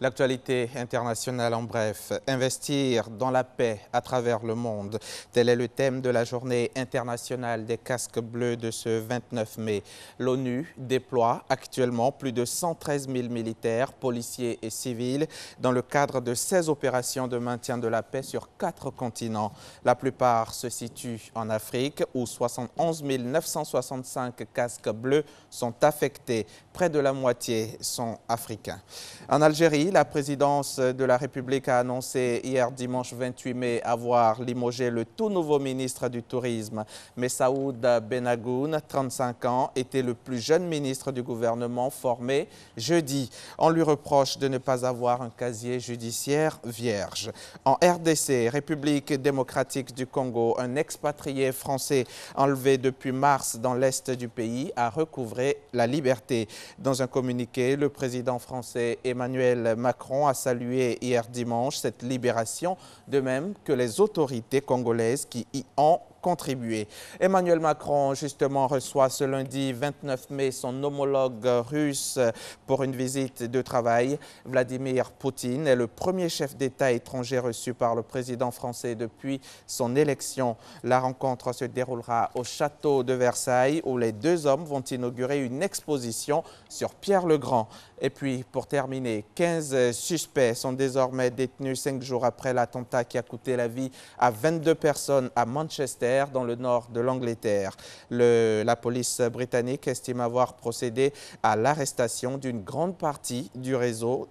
L'actualité internationale en bref, investir dans la paix à travers le monde. Tel est le thème de la journée internationale des casques bleus de ce 29 mai. L'ONU déploie actuellement plus de 113 000 militaires, policiers et civils dans le cadre de 16 opérations de maintien de la paix sur 4 continents. La plupart se situent en Afrique où 71 965 casques bleus sont affectés. Près de la moitié sont africains. En Algérie, la présidence de la République a annoncé hier dimanche 28 mai avoir limogé le tout nouveau ministre du Tourisme. Messaoud Benagoun, 35 ans, était le plus jeune ministre du gouvernement formé jeudi. On lui reproche de ne pas avoir un casier judiciaire vierge. En RDC, République démocratique du Congo, un expatrié français enlevé depuis mars dans l'est du pays a recouvré la liberté. Dans un communiqué, le président français Emmanuel Macron a salué hier dimanche cette libération, de même que les autorités congolaises qui y ont contribué. Emmanuel Macron, justement, reçoit ce lundi 29 mai son homologue russe pour une visite de travail. Vladimir Poutine est le premier chef d'État étranger reçu par le président français depuis son élection. La rencontre se déroulera au château de Versailles où les deux hommes vont inaugurer une exposition sur Pierre le Grand. Et puis, pour terminer, 15 suspects sont désormais détenus 5 jours après l'attentat qui a coûté la vie à 22 personnes à Manchester, dans le nord de l'Angleterre. La police britannique estime avoir procédé à l'arrestation d'une grande partie du réseau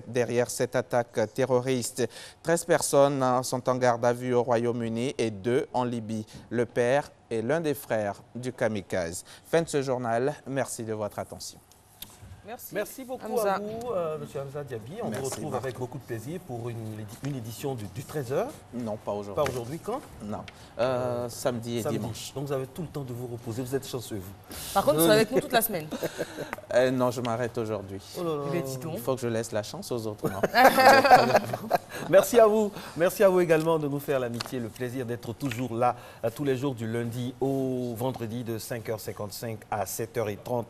derrière cette attaque terroriste. 13 personnes sont en garde à vue au Royaume-Uni et 2 en Libye. Le père est l'un des frères du kamikaze. Fin de ce journal. Merci de votre attention.
Merci beaucoup à vous, M. Hamza Diaby. On vous retrouve avec beaucoup de plaisir pour une édition du 13h.
Non, pas aujourd'hui.
Pas aujourd'hui, quand?
Non, samedi et dimanche.
Donc vous avez tout le temps de vous reposer, vous êtes chanceux, vous.
Par contre, vous serez avec nous toute la semaine.
Non, je m'arrête aujourd'hui.
Oh là là.
Il faut que je laisse la chance aux autres. Non.
Merci à vous. Merci à vous également de nous faire l'amitié, le plaisir d'être toujours là tous les jours du lundi au vendredi de 5h55 à 7h30.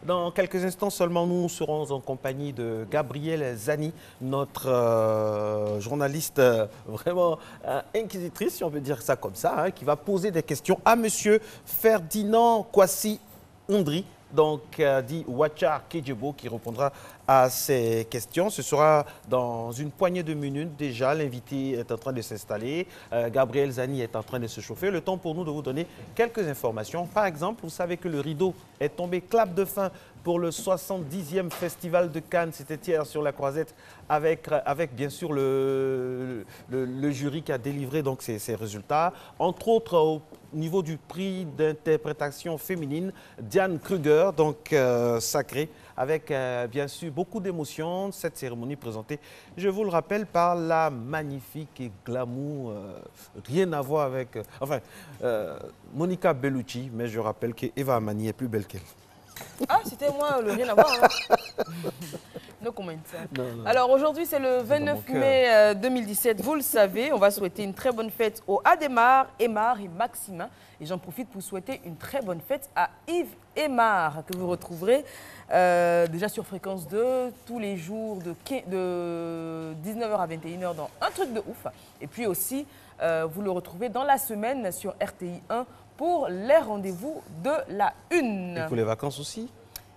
Dans quelques instants seulement, nous serons en compagnie de Gabrielle Zani, notre journaliste vraiment inquisitrice, si on peut dire ça comme ça, qui va poser des questions à M. Ferdinand Kwasi Ondri, donc dit Wacha Kedjebo, qui répondra à ces questions. Ce sera dans une poignée de minutes déjà. L'invité est en train de s'installer. Gabrielle Zani est en train de se chauffer. Le temps pour nous de vous donner quelques informations. Par exemple, vous savez que le rideau est tombé, clap de fin pour le 70e Festival de Cannes. C'était hier sur la Croisette avec bien sûr le jury qui a délivré donc ces résultats. Entre autres, au niveau du prix d'interprétation féminine, Diane Kruger, donc sacrée, avec bien sûr beaucoup d'émotions. Cette cérémonie présentée, je vous le rappelle, par la magnifique et glamour, rien à voir avec... Monica Bellucci, mais je rappelle qu'Eva Amani est plus belle qu'elle.
Ah, c'était moi, le rien à voir. Hein. No comment ça. Non. Alors aujourd'hui, c'est le 29 mai 2017. Vous le savez, on va souhaiter une très bonne fête aux Adémar, Aymar et Maximin. Et j'en profite pour souhaiter une très bonne fête à Yves Aymar, que vous retrouverez déjà sur Fréquence 2 tous les jours de 19h à 21h dans Un truc de ouf. Et puis aussi, vous le retrouvez dans la semaine sur RTI 1 pour les rendez-vous de la une.
Et pour les vacances aussi?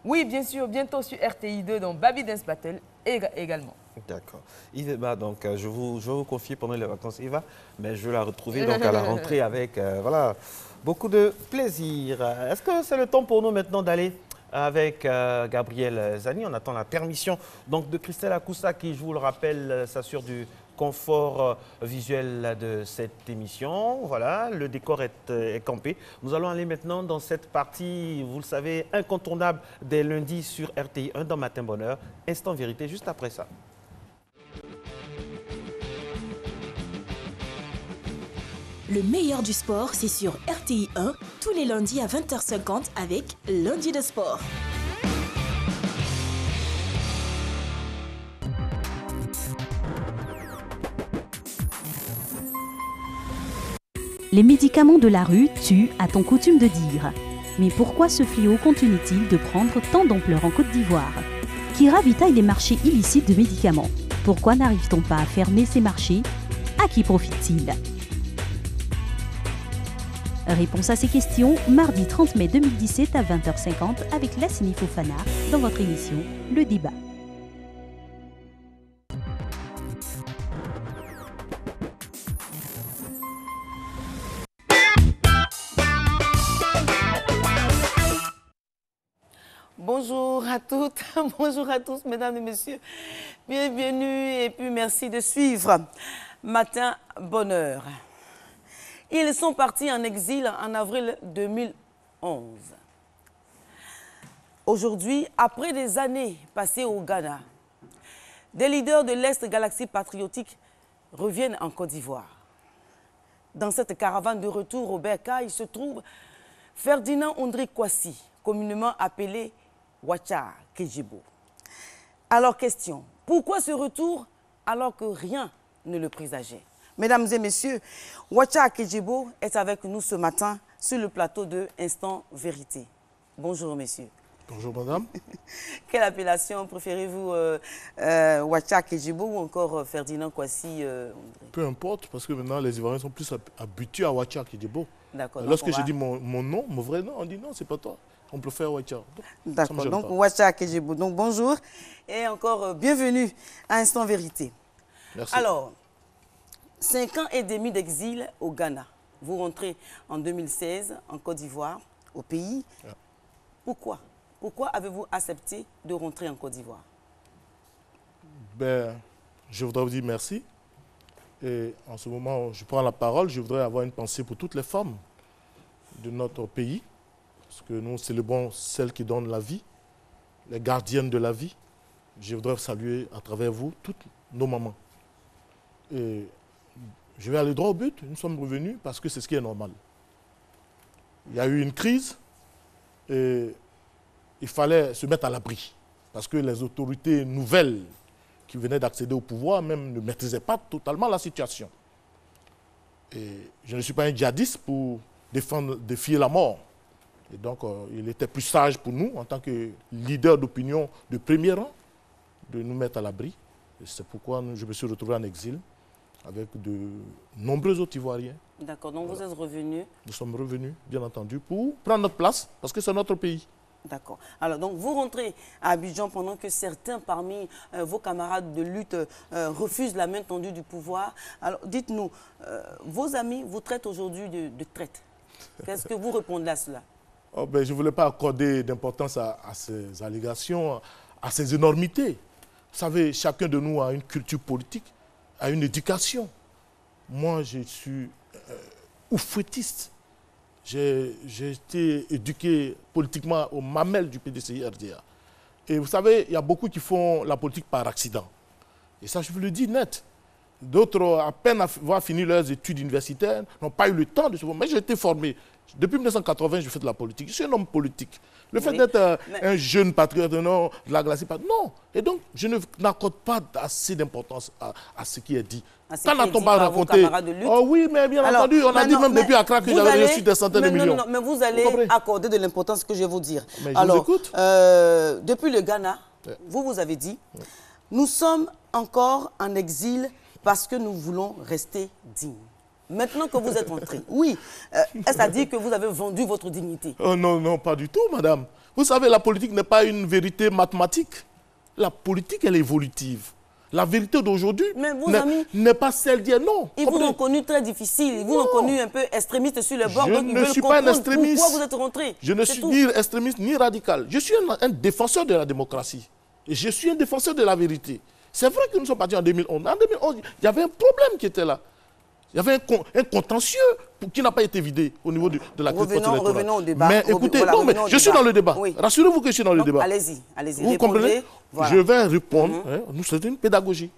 Oui, bien sûr, bientôt sur RTI 2 dans Baby Dance Battle également.
D'accord. Yves, donc je vais vous confier pendant les vacances Eva, mais je vais la retrouver donc à la rentrée avec voilà, beaucoup de plaisir. Est-ce que c'est le temps pour nous maintenant d'aller avec Gabriel Zani? On attend la permission donc de Christelle Akoussa qui, je vous le rappelle, s'assure du confort visuel de cette émission. Voilà, le décor est campé. Nous allons aller maintenant dans cette partie, vous le savez, incontournable des lundis sur RTI 1 dans Matin Bonheur. Instant vérité, juste après ça.
Le meilleur du sport, c'est sur RTI 1, tous les lundis à 20h50 avec Lundi de sport. Les médicaments de la rue tuent, a-t-on coutume de dire. Mais pourquoi ce fléau continue-t-il de prendre tant d'ampleur en Côte d'Ivoire? Qui ravitaille les marchés illicites de médicaments? Pourquoi n'arrive-t-on pas à fermer ces marchés? À qui profite-t-il? Réponse à ces questions, mardi 30 mai 2017 à 20h50 avec Lassini Fofana dans votre émission Le Débat.
Bonjour à toutes, bonjour à tous, mesdames et messieurs. Bienvenue et puis merci de suivre Matin Bonheur. Ils sont partis en exil en avril 2011. Aujourd'hui, après des années passées au Ghana, des leaders de l'Est Galaxie Patriotique reviennent en Côte d'Ivoire. Dans cette caravane de retour au Bercail se trouve Ferdinand Ondry Kwasi, communément appelé Wacha Kejibo. Alors question, pourquoi ce retour alors que rien ne le présageait? Mesdames et messieurs, Wacha Kejibo est avec nous ce matin sur le plateau de Instant Vérité. Bonjour messieurs.
Bonjour madame.
Quelle appellation préférez-vous, Wacha Kejibo ou encore Ferdinand Kwasi
Peu importe, parce que maintenant les Ivoiriens sont plus habitués à Wacha Kejibo.
D'accord.
Lorsque je dis mon nom, mon vrai nom, on dit non, c'est pas toi. On préfère Wacha.
D'accord, donc Wacha Kejibo. Donc bonjour et encore bienvenue à Instant Vérité.
Merci.
Alors, 5 ans et demi d'exil au Ghana. Vous rentrez en 2016 en Côte d'Ivoire, au pays. Yeah. Pourquoi? Pourquoi avez-vous accepté de rentrer en Côte d'Ivoire?
Ben, je voudrais vous dire merci. Et en ce moment, je prends la parole. Je voudrais avoir une pensée pour toutes les femmes de notre pays. Parce que nous célébrons celles qui donnent la vie, les gardiennes de la vie. Je voudrais saluer à travers vous toutes nos mamans. Et je vais aller droit au but. Nous sommes revenus parce que c'est ce qui est normal. Il y a eu une crise et il fallait se mettre à l'abri. Parce que les autorités nouvelles qui venaient d'accéder au pouvoir même ne maîtrisaient pas totalement la situation. Et je ne suis pas un djihadiste pour défier la mort. Et donc, il était plus sage pour nous, en tant que leader d'opinion de premier rang, de nous mettre à l'abri. C'est pourquoi je me suis retrouvé en exil avec de nombreux autres Ivoiriens.
D'accord, donc voilà. Vous êtes revenus?
Nous sommes revenus, bien entendu, pour prendre notre place, parce que c'est notre pays.
D'accord. Alors, donc, vous rentrez à Abidjan pendant que certains parmi vos camarades de lutte refusent la main tendue du pouvoir. Alors, dites-nous, vos amis vous traitent aujourd'hui de traite. Qu'est-ce que vous répondez à cela?
Oh ben, je ne voulais pas accorder d'importance à ces allégations, à ces énormités. Vous savez, chacun de nous a une culture politique, a une éducation. Moi, je suis oufouettiste. J'ai été éduqué politiquement au mamelles du PDCI-RDA.
Et vous savez, il y a beaucoup qui font la politique par accident. Et ça, je vous le dis net. D'autres, à peine avoir fini leurs études universitaires, n'ont pas eu le temps de se former. Mais j'ai été formé. Depuis 1980, je fais de la politique. Je suis un homme politique. Le fait d'être un jeune patriote, non, de la glace, non. Et donc, je n'accorde pas assez d'importance à ce qui est dit. Quand n'a-t-on pas raconté? Oh oui, mais bien entendu, on a dit même depuis Accra que j'avais reçu des centaines de millions.
Non, mais vous allez accorder de l'importance que je vais vous dire.
Mais je vous écoute.
Depuis le Ghana, vous avez dit, nous sommes encore en exil parce que nous voulons rester dignes. Maintenant que vous êtes entré, oui, est-ce à dire que vous avez vendu votre dignité?
Oh non, non, pas du tout, madame. Vous savez, la politique n'est pas une vérité mathématique. La politique, elle est évolutive. La vérité d'aujourd'hui n'est pas celle d'hier, non.
Ils vous ont connu très difficile, ils vous ont connu un peu extrémiste sur le bord.
Je ne suis pas un extrémiste.
Pourquoi vous êtes rentré?
Je ne suis ni extrémiste ni radical. Je suis un défenseur de la démocratie. Et je suis un défenseur de la vérité. C'est vrai que nous sommes partis en 2011. En 2011, il y avait un problème qui était là. Il y avait un contentieux qui n'a pas été vidé au niveau de la question électorale.
Revenons au débat.
Mais écoutez, voilà, non, mais je suis dans le débat. Oui. Rassurez-vous que je suis dans le débat.
Allez-y, allez-y.
Vous comprenez? Voilà. Je vais répondre. Nous, c'est une pédagogie.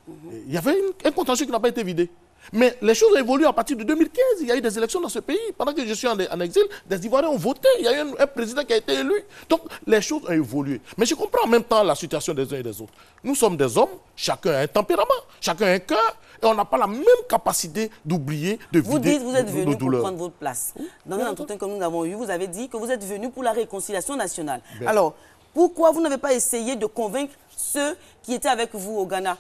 Il y avait un contentieux qui n'a pas été vidé. Mais les choses ont évolué à partir de 2015. Il y a eu des élections dans ce pays. Pendant que je suis en exil, des Ivoiriens ont voté. Il y a eu un président qui a été élu. Donc, les choses ont évolué. Mais je comprends en même temps la situation des uns et des autres. Nous sommes des hommes. Chacun a un tempérament. Chacun a un cœur. Et on n'a pas la même capacité d'oublier, de vider nos douleurs.
Vous êtes venu pour prendre votre place. Dans un entretien que nous avons eu, vous avez dit que vous êtes venu pour la réconciliation nationale. Bien. Alors, pourquoi vous n'avez pas essayé de convaincre ceux qui étaient avec vous au Ghana?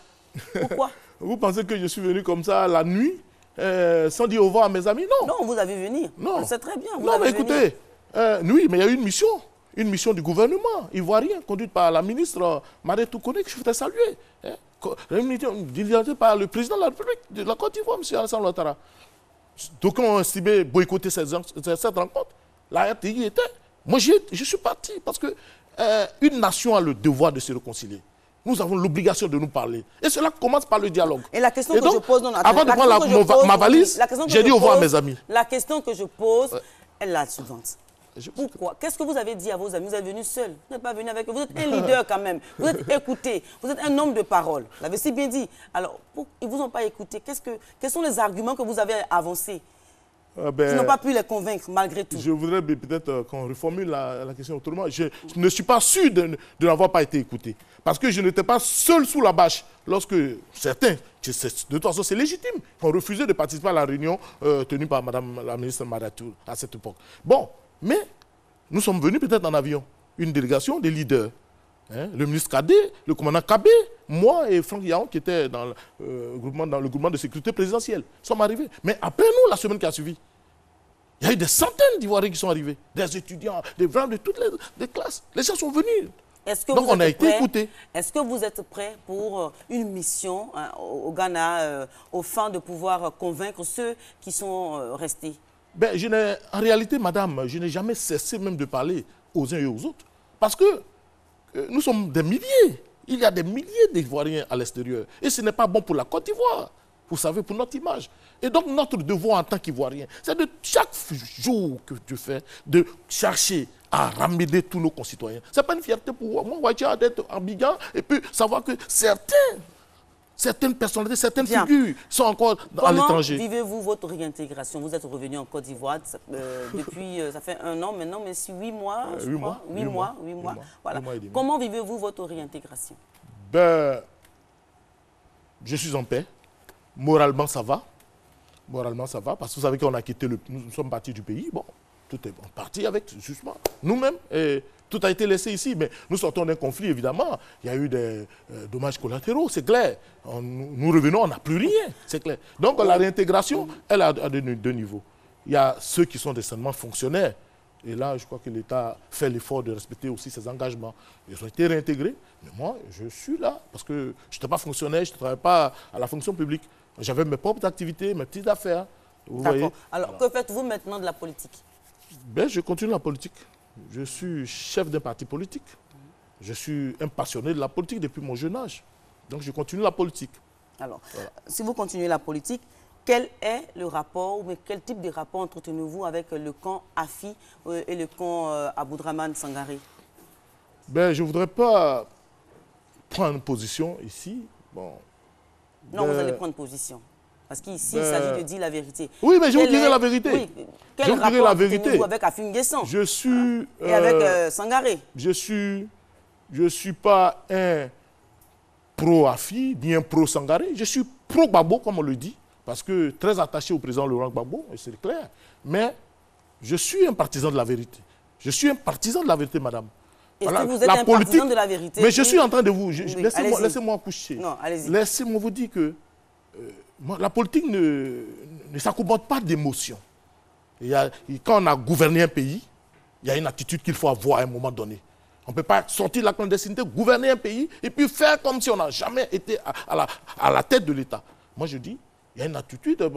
Pourquoi?
Vous pensez que je suis venu comme ça la nuit, sans dire au revoir à mes amis? Non.
Non, vous avez venu. Non. On le sait très bien.
Non, mais écoutez, oui, mais il y a eu une mission du gouvernement ivoirien, conduite par la ministre Maré Toukone, que je voudrais saluer. Dirigée par le président de la République de la Côte d'Ivoire, M. Alassane Ouattara. Donc, on a estimé boycotter cette rencontre. La RTI y était. Moi, je suis parti parce que une nation a le devoir de se réconcilier. Nous avons l'obligation de nous parler. Et cela commence par le dialogue.
Et la question que je pose... Non,
avant de prendre ma valise, j'ai dit au revoir à mes amis.
La question que je pose est la suivante. Pourquoi? Qu'est-ce que vous avez dit à vos amis? Vous êtes venu seul. Vous n'êtes pas venu avec eux. Vous êtes un leader quand même. Vous êtes écouté. Vous êtes un homme de parole. Vous l'avez si bien dit. Alors, ils ne vous ont pas écouté. Quels sont les arguments que vous avez avancés qui n'ont pas pu les convaincre malgré tout?
Je voudrais peut-être qu'on reformule la question autrement. Je ne suis pas sûr de n'avoir pas été écouté. Parce que je n'étais pas seul sous la bâche lorsque certains, de toute façon c'est légitime, ont refusé de participer à la réunion tenue par Mme la ministre Maratou à cette époque. Bon, mais nous sommes venus peut-être en avion, une délégation des leaders. Le ministre Kadé, le commandant Kabé, moi et Franck Yaon qui étaient dans le groupement de sécurité présidentielle, sommes arrivés. Mais après nous, la semaine qui a suivi, il y a eu des centaines d'Ivoiriens qui sont arrivés, des étudiants, des gens de toutes les classes. Les gens sont venus. Donc on a été écoutés.
Est-ce que vous êtes prêts pour une mission au Ghana, au fin de pouvoir convaincre ceux qui sont restés?
En réalité, madame, je n'ai jamais cessé même de parler aux uns et aux autres. Parce que nous sommes des milliers. Il y a des milliers d'Ivoiriens à l'extérieur. Et ce n'est pas bon pour la Côte d'Ivoire, vous savez, pour notre image. Et donc notre devoir en tant qu'Ivoiriens, c'est de chaque jour que tu fais, de chercher à ramener tous nos concitoyens. Ce n'est pas une fierté pour moi, d'être ambigu et puis savoir que certaines personnalités, certaines figures sont encore à l'étranger.
Comment vivez-vous votre réintégration? Vous êtes revenu en Côte d'Ivoire depuis, ça fait 1 an maintenant, mais 8 mois, je crois. 8 mois. Voilà. Comment vivez-vous votre réintégration?
Je suis en paix. Moralement, ça va. Moralement, ça va. Parce que vous savez qu'on a quitté nous sommes partis du pays. Bon, tout est parti avec, justement, nous-mêmes. Et tout a été laissé ici. Mais nous sortons d'un conflit, évidemment. Il y a eu des dommages collatéraux, c'est clair. Nous revenons, on n'a plus rien, c'est clair. Donc, la réintégration, elle a deux niveaux. Il y a ceux qui sont des seulement fonctionnaires. Et là, je crois que l'État fait l'effort de respecter aussi ses engagements. Ils ont été réintégrés. Mais moi, je suis là parce que je n'étais pas fonctionnaire, je ne travaillais pas à la fonction publique. J'avais mes propres activités, mes petites affaires.
D'accord. Alors, que faites-vous maintenant de la politique?
Je continue la politique. Je suis chef d'un parti politique. Je suis un passionné de la politique depuis mon jeune âge. Donc, je continue la politique.
Alors, si vous continuez la politique, quel est le rapport, ou quel type de rapport entretenez-vous avec le camp AFI et le camp Aboudraman Sangaré?
Je ne voudrais pas prendre position ici, bon...
Non, vous allez prendre position. Parce qu'ici, il s'agit de dire la vérité.
Oui, mais je vous dirai la vérité.
Oui,
je vous dirai la vérité.
Tenez-vous avec Afim Guesson?
Je suis...
et avec Sangaré?
Je suis pas un pro-Afi, ni un pro-Sangaré. Je suis pro-Gbagbo, comme on le dit, parce que très attaché au président Laurent Gbagbo, c'est clair. Mais je suis un partisan de la vérité. Je suis un partisan de la vérité, madame.
Est-ce que vous êtes un partisan de la vérité?
Mais je suis en train de vous...
Oui,
laissez-moi coucher.
Non, allez-y.
Laissez-moi vous dire que la politique ne s'accommode pas d'émotions. Quand on a gouverné un pays, il y a une attitude qu'il faut avoir à un moment donné. On ne peut pas sortir de la clandestinité, gouverner un pays et puis faire comme si on n'a jamais été à la tête de l'État. Moi, je dis, il y a une attitude,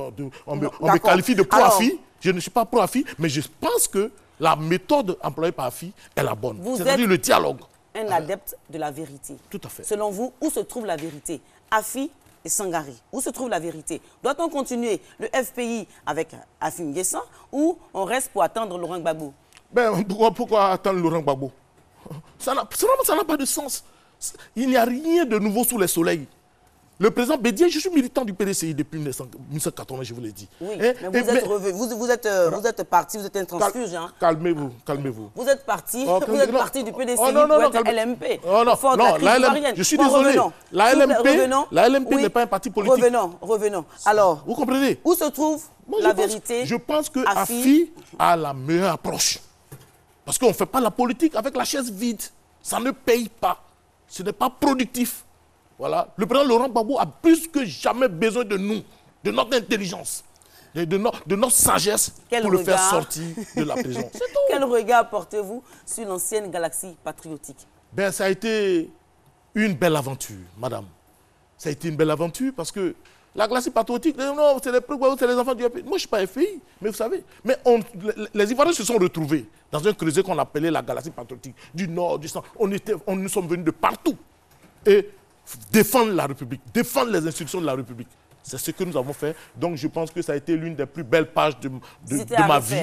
on me qualifie de pro-Afi. Je ne suis pas pro-Afi, mais je pense que la méthode employée par Afi est la bonne. C'est-à-dire le dialogue.
Un adepte de la vérité.
Tout à fait.
Selon vous, où se trouve la vérité? Afi et Sangaré, où se trouve la vérité? Doit-on continuer le FPI avec Afim Guesson ou on reste pour attendre Laurent Gbagbo?
Ben, pourquoi attendre Laurent Gbagbo? Ça n'a pas de sens. Il n'y a rien de nouveau sous les soleils. Le président Bédié, je suis militant du PDCI depuis 1980, je vous l'ai dit.
Oui, mais vous êtes parti, vous êtes un transfuge.
Calmez-vous, calmez-vous.
Vous êtes parti, vous êtes parti du PDCI pour être LMP.
Je suis désolé. La LMP n'est pas un parti politique.
Revenons. Alors,
vous comprenez?
Où se trouve la vérité?
Je pense que Afi a la meilleure approche. Parce qu'on ne fait pas la politique avec la chaise vide. Ça ne paye pas. Ce n'est pas productif. Voilà. Le président Laurent Gbagbo a plus que jamais besoin de nous, de notre intelligence, de notre sagesse pour le faire sortir de la prison.
Quel regard portez-vous sur l'ancienne galaxie patriotique?
Ben, ça a été une belle aventure, madame. Ça a été une belle aventure parce que la galaxie patriotique, non, c'est les enfants du FPI. Moi, je ne suis pas FPI, mais vous savez. Mais les Ivoiriens se sont retrouvés dans un creuset qu'on appelait la galaxie patriotique. Du nord, du centre. Nous sommes venus de partout. Et défendre la République, défendre les institutions de la République. C'est ce que nous avons fait. Donc, je pense que ça a été l'une des plus belles pages de ma vie.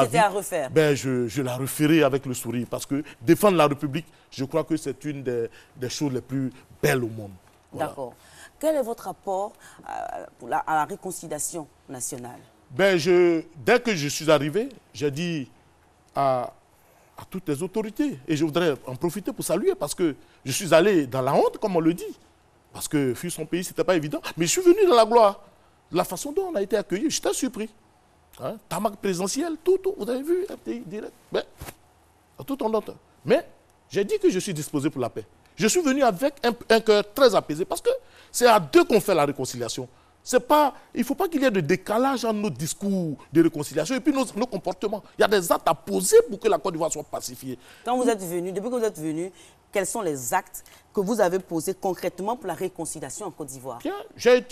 C'était à refaire. Ben, je la referai avec le sourire parce que défendre la République, je crois que c'est une des choses les plus belles au monde. Voilà.
D'accord. Quel est votre rapport à la réconciliation nationale?
Ben, dès que je suis arrivé, j'ai dit à toutes les autorités, et je voudrais en profiter pour saluer parce que je suis allé dans la honte, comme on le dit, parce que fuir son pays, ce n'était pas évident, mais je suis venu dans la gloire. De la façon dont on a été accueillis, j'étais surpris. Hein? Tamac présidentiel, tout, vous avez vu, RTI direct, ben, tout en note. Mais j'ai dit que je suis disposé pour la paix. Je suis venu avec un cœur très apaisé parce que c'est à deux qu'on fait la réconciliation. Il ne faut pas qu'il y ait de décalage entre nos discours de réconciliation et puis nos comportements. Il y a des actes à poser pour que la Côte d'Ivoire soit pacifiée.
Quand vous êtes venu, depuis que vous êtes venu, quels sont les actes que vous avez posés concrètement pour la réconciliation en Côte d'Ivoire?
J'ai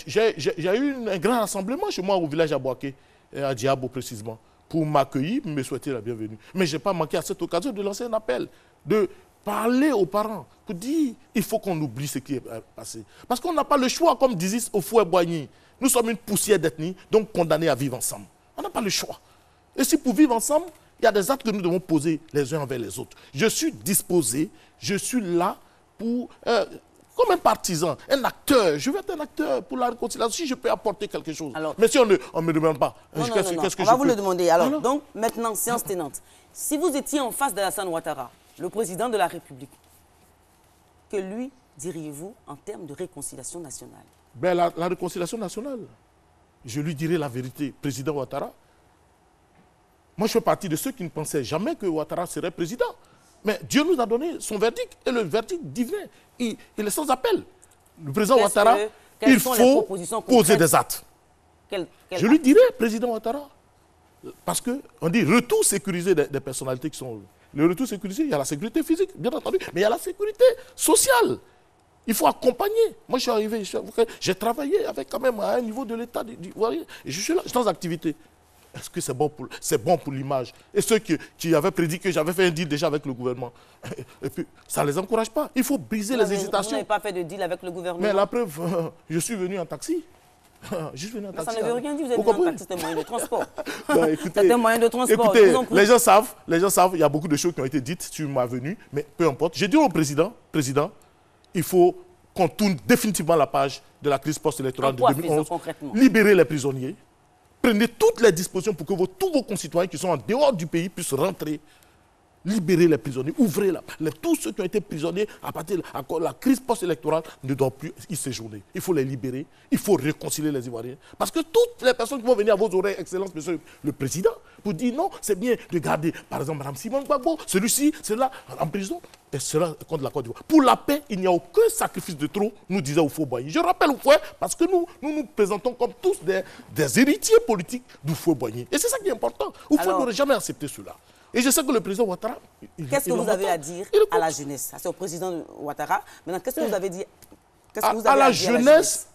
eu un grand rassemblement chez moi au village Abouaké, à Diabo précisément, pour m'accueillir, me souhaiter la bienvenue. Mais je n'ai pas manqué à cette occasion de lancer un appel, de parler aux parents, pour dire il faut qu'on oublie ce qui est passé. Parce qu'on n'a pas le choix, comme disait Houphouët-Boigny. Nous sommes une poussière d'ethnie, donc condamnés à vivre ensemble. On n'a pas le choix. Et si pour vivre ensemble, il y a des actes que nous devons poser les uns envers les autres. Je suis disposé, je suis là pour, comme un partisan, un acteur. Je veux être un acteur pour la réconciliation, si je peux apporter quelque chose. Alors, mais si on ne me demande pas, qu'est-ce que
on va vous le demander. Alors, donc, maintenant, séance tenante. Si vous étiez en face d'Alassane Ouattara, le président de la République, que lui diriez-vous en termes de réconciliation nationale?
Ben, la réconciliation nationale, je lui dirai la vérité. Président Ouattara, moi je fais partie de ceux qui ne pensaient jamais que Ouattara serait président. Mais Dieu nous a donné son verdict et le verdict divin, il est sans appel. Le président Ouattara, il faut poser des actes. Je lui dirai, président Ouattara, parce qu'on dit retour sécurisé des personnalités qui sont... Le retour sécurisé, il y a la sécurité physique, bien entendu, mais il y a la sécurité sociale. Il faut accompagner. Moi, je suis arrivé, j'ai travaillé avec quand même à un niveau de l'État d'Ivoire. Et je suis là, je suis en activité. Est-ce que c'est bon pour l'image? Et ceux qui avaient prédit que j'avais fait un deal déjà avec le gouvernement, et puis ça ne les encourage pas. Il faut briser les hésitations.
Vous n'avez pas fait de deal avec le gouvernement?
Mais la preuve, je suis venu en taxi. Je suis venu en taxi.
Ça ne veut rien dire, vous êtes venu en taxi, c'est un moyen de transport.
C'est
un moyen de transport.
Écoutez, les gens savent, il y a beaucoup de choses qui ont été dites sur ma venue, mais peu importe. J'ai dit au président, il faut qu'on tourne définitivement la page de la crise post-électorale de 2011. Libérer les prisonniers. Prenez toutes les dispositions pour que tous vos concitoyens qui sont en dehors du pays puissent rentrer. Libérer les prisonniers, ouvrez tous ceux qui ont été prisonniers à partir de la crise post-électorale ne doivent plus y séjourner. Il faut les libérer, il faut réconcilier les Ivoiriens. Parce que toutes les personnes qui vont venir à vos oreilles, Excellence, Monsieur le Président, pour dire non, c'est bien de garder, par exemple, Mme Simone Gbagbo, celui-ci, celui-là, en prison, et cela contre la Côte d'Ivoire. Pour la paix, il n'y a aucun sacrifice de trop, nous disait Houphouët-Boigny. Je rappelle Houphouët parce que nous présentons comme tous des héritiers politiques d'Houphouët-Boigny. Et c'est ça qui est important. Houphouët n'aurait jamais accepté cela. Et je sais que le président Ouattara...
Qu'est-ce que vous avez à dire à la jeunesse? C'est au président Ouattara. Maintenant, qu'est-ce que vous avez dit
à la jeunesse,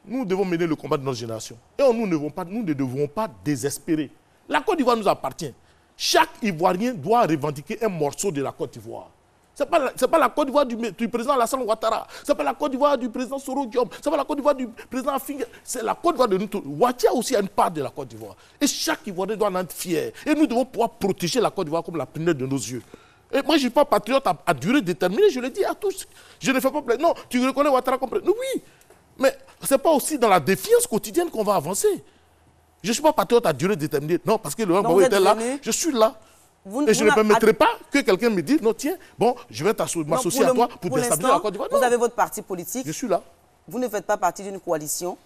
nous devons mener le combat de notre génération. Et nous ne devons pas désespérer. La Côte d'Ivoire nous appartient. Chaque Ivoirien doit revendiquer un morceau de la Côte d'Ivoire. Ce n'est pas la Côte d'Ivoire du président Alassane Ouattara. Ce n'est pas la Côte d'Ivoire du président Soro Diop. Ce n'est pas la Côte d'Ivoire du président Afingue. C'est la Côte d'Ivoire de nous tous. Ouattara aussi a une part de la Côte d'Ivoire. Et chaque Ivoirien doit en être fier. Et nous devons pouvoir protéger la Côte d'Ivoire comme la prunelle de nos yeux. Et moi, je ne suis pas patriote à durée déterminée. Je le dis à tous. Je ne fais pas plaisir. Non, tu reconnais Ouattara comme président. Oui. Mais ce n'est pas aussi dans la défiance quotidienne qu'on va avancer. Je ne suis pas patriote à durée déterminée. Non, parce que le Gbagbo était là. Je suis là. Et je ne permettrai pas que quelqu'un me dise, non, tiens, bon, je vais m'associer à toi pour déstabiliser la Côte d'Ivoire.
Vous avez votre parti politique.
Je suis là.
Vous ne faites pas partie d'une coalition.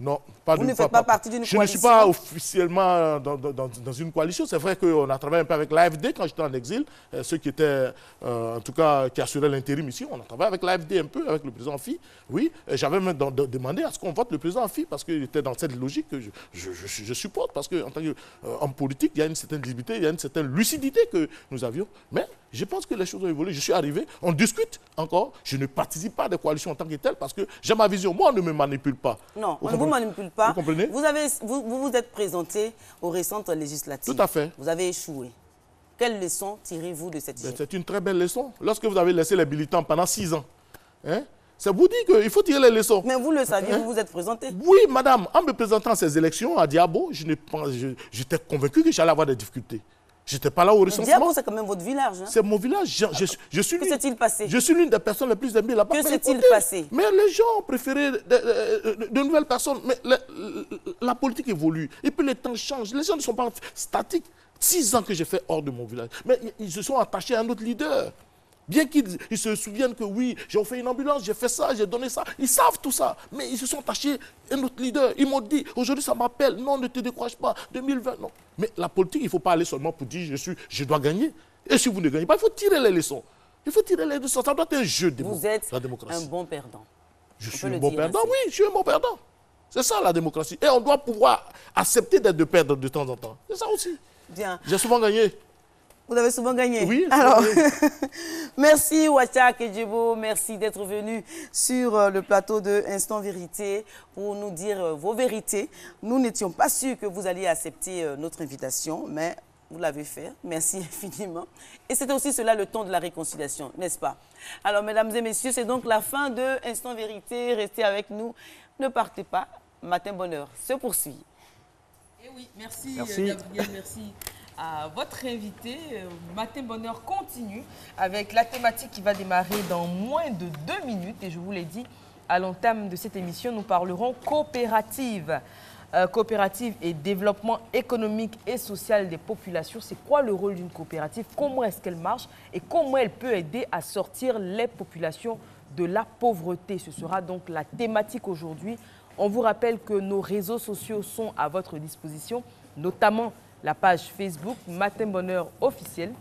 Non, pas
Vous ne faites pas partie d'une coalition.
Je ne suis pas officiellement dans une coalition. C'est vrai qu'on a travaillé un peu avec l'AFD quand j'étais en exil. Ceux qui étaient, en tout cas, qui assuraient l'intérim ici, on a travaillé avec l'AFD un peu, avec le président Afi. Oui, j'avais même demandé à ce qu'on vote le président Afi parce qu'il était dans cette logique que je supporte. Parce qu'en tant qu'homme politique, il y a une certaine visibilité, il y a une certaine lucidité que nous avions. Mais je pense que les choses ont évolué. Je suis arrivé, on discute encore. Je ne participe pas à des coalitions en tant que telles parce que j'ai ma vision. Moi, on ne me manipule pas.
Non, on ne vous manipule pas.
Vous comprenez?
Vous vous êtes présenté aux récentes législatives.
Tout à fait.
Vous avez échoué. Quelle leçon tirez-vous de cette échec?
C'est une très belle leçon. Lorsque vous avez laissé les militants pendant 6 ans, hein, ça vous dit qu'il faut tirer les leçons.
Mais vous le saviez, vous vous êtes présenté.
Oui, madame. En me présentant à ces élections à Diabo, j'étais convaincu que j'allais avoir des difficultés. Je n'étais pas là au recensement.
Diabo, c'est quand même votre village. Hein?
C'est mon village. Que
s'est-il passé?
Je suis l'une des personnes les plus aimées là-bas.
Que s'est-il passé?
Mais les gens ont préféré de nouvelles personnes. Mais la politique évolue. Et puis les temps changent. Les gens ne sont pas statiques. 6 ans que j'ai fait hors de mon village. Mais ils se sont attachés à un autre leader. Bien qu'ils se souviennent que oui, j'ai fait une ambulance, j'ai fait ça, j'ai donné ça. Ils savent tout ça. Mais ils se sont attachés à un autre leader. Ils m'ont dit, aujourd'hui ça m'appelle. Non, ne te décourage pas. 2020, non. Mais la politique, il ne faut pas aller seulement pour dire je dois gagner. Et si vous ne gagnez pas, il faut tirer les leçons. Il faut tirer les leçons. Ça doit être un jeu de
Vous êtes
la démocratie.
Un bon perdant.
Je suis un bon perdant, oui, je suis un bon perdant. C'est ça la démocratie. Et on doit pouvoir accepter de perdre de temps en temps. C'est ça aussi.
Bien.
J'ai souvent gagné.
Vous avez souvent gagné.
Oui.
Alors, merci Ouattara Kedjebo, merci d'être venu sur le plateau de Instant Vérité pour nous dire vos vérités. Nous n'étions pas sûrs que vous alliez accepter notre invitation, mais vous l'avez fait. Merci infiniment. Et c'est aussi cela le temps de la réconciliation, n'est-ce pas? Alors, mesdames et messieurs, c'est donc la fin de Instant Vérité. Restez avec nous. Ne partez pas. Matin Bonheur se poursuit.
Et oui, merci. Gabriel, merci. À votre invité, Matin Bonheur continue avec la thématique qui va démarrer dans moins de 2 minutes. Et je vous l'ai dit, à l'entame de cette émission, nous parlerons coopérative. Coopérative et développement économique et social des populations. C'est quoi le rôle d'une coopérative? Comment est-ce qu'elle marche? Et comment elle peut aider à sortir les populations de la pauvreté? Ce sera donc la thématique aujourd'hui. On vous rappelle que nos réseaux sociaux sont à votre disposition, notamment la page Facebook Matin Bonheur officiel,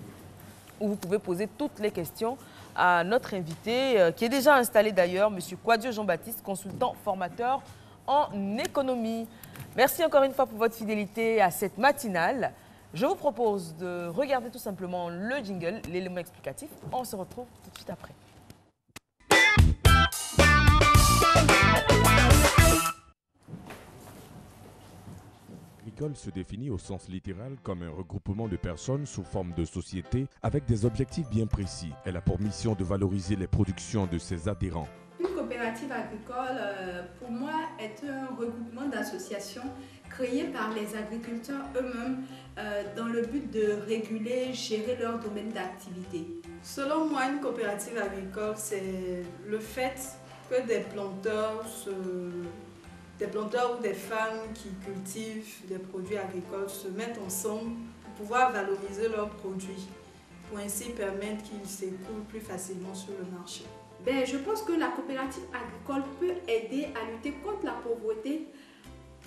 où vous pouvez poser toutes les questions à notre invité, qui est déjà installé d'ailleurs, M. Kouadio Jean-Baptiste, consultant formateur en économie. Merci encore une fois pour votre fidélité à cette matinale. Je vous propose de regarder tout simplement le jingle, l'élément explicatif. On se retrouve tout de suite après.
L'école se définit au sens littéral comme un regroupement de personnes sous forme de société avec des objectifs bien précis. Elle a pour mission de valoriser les productions de ses adhérents.
Une coopérative coopérative agricole, pour moi, est un regroupement d'associations créées par les agriculteurs eux-mêmes dans le but de réguler, gérer leur domaine d'activité. Selon moi, une coopérative agricole, c'est le fait que des planteurs ou des femmes qui cultivent des produits agricoles se mettent ensemble pour pouvoir valoriser leurs produits, pour ainsi permettre qu'ils s'écoulent plus facilement sur le marché. Je pense que la coopérative agricole peut aider à lutter contre la pauvreté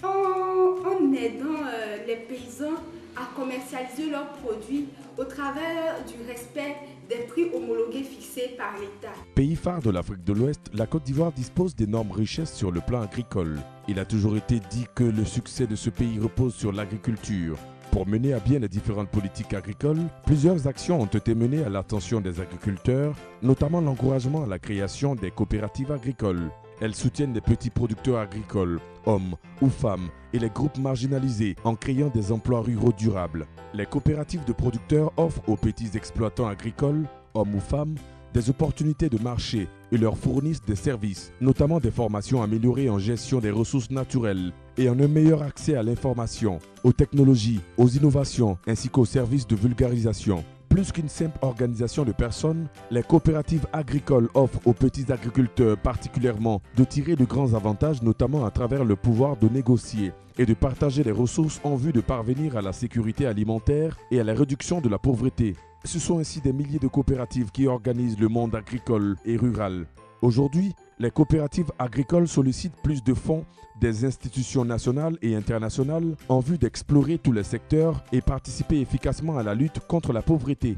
en aidant les paysans à commercialiser leurs produits au travers du respect des prix homologués fixés par l'État.
Pays phare de l'Afrique de l'Ouest, la Côte d'Ivoire dispose d'énormes richesses sur le plan agricole. Il a toujours été dit que le succès de ce pays repose sur l'agriculture. Pour mener à bien les différentes politiques agricoles, plusieurs actions ont été menées à l'attention des agriculteurs, notamment l'encouragement à la création des coopératives agricoles. Elles soutiennent les petits producteurs agricoles, hommes ou femmes, et les groupes marginalisés en créant des emplois ruraux durables. Les coopératives de producteurs offrent aux petits exploitants agricoles, hommes ou femmes, des opportunités de marché et leur fournissent des services, notamment des formations améliorées en gestion des ressources naturelles et en un meilleur accès à l'information, aux technologies, aux innovations ainsi qu'aux services de vulgarisation. Plus qu'une simple organisation de personnes, les coopératives agricoles offrent aux petits agriculteurs particulièrement de tirer de grands avantages, notamment à travers le pouvoir de négocier et de partager les ressources en vue de parvenir à la sécurité alimentaire et à la réduction de la pauvreté. Ce sont ainsi des milliers de coopératives qui organisent le monde agricole et rural. Aujourd'hui, les coopératives agricoles sollicitent plus de fonds des institutions nationales et internationales en vue d'explorer tous les secteurs et participer efficacement à la lutte contre la pauvreté.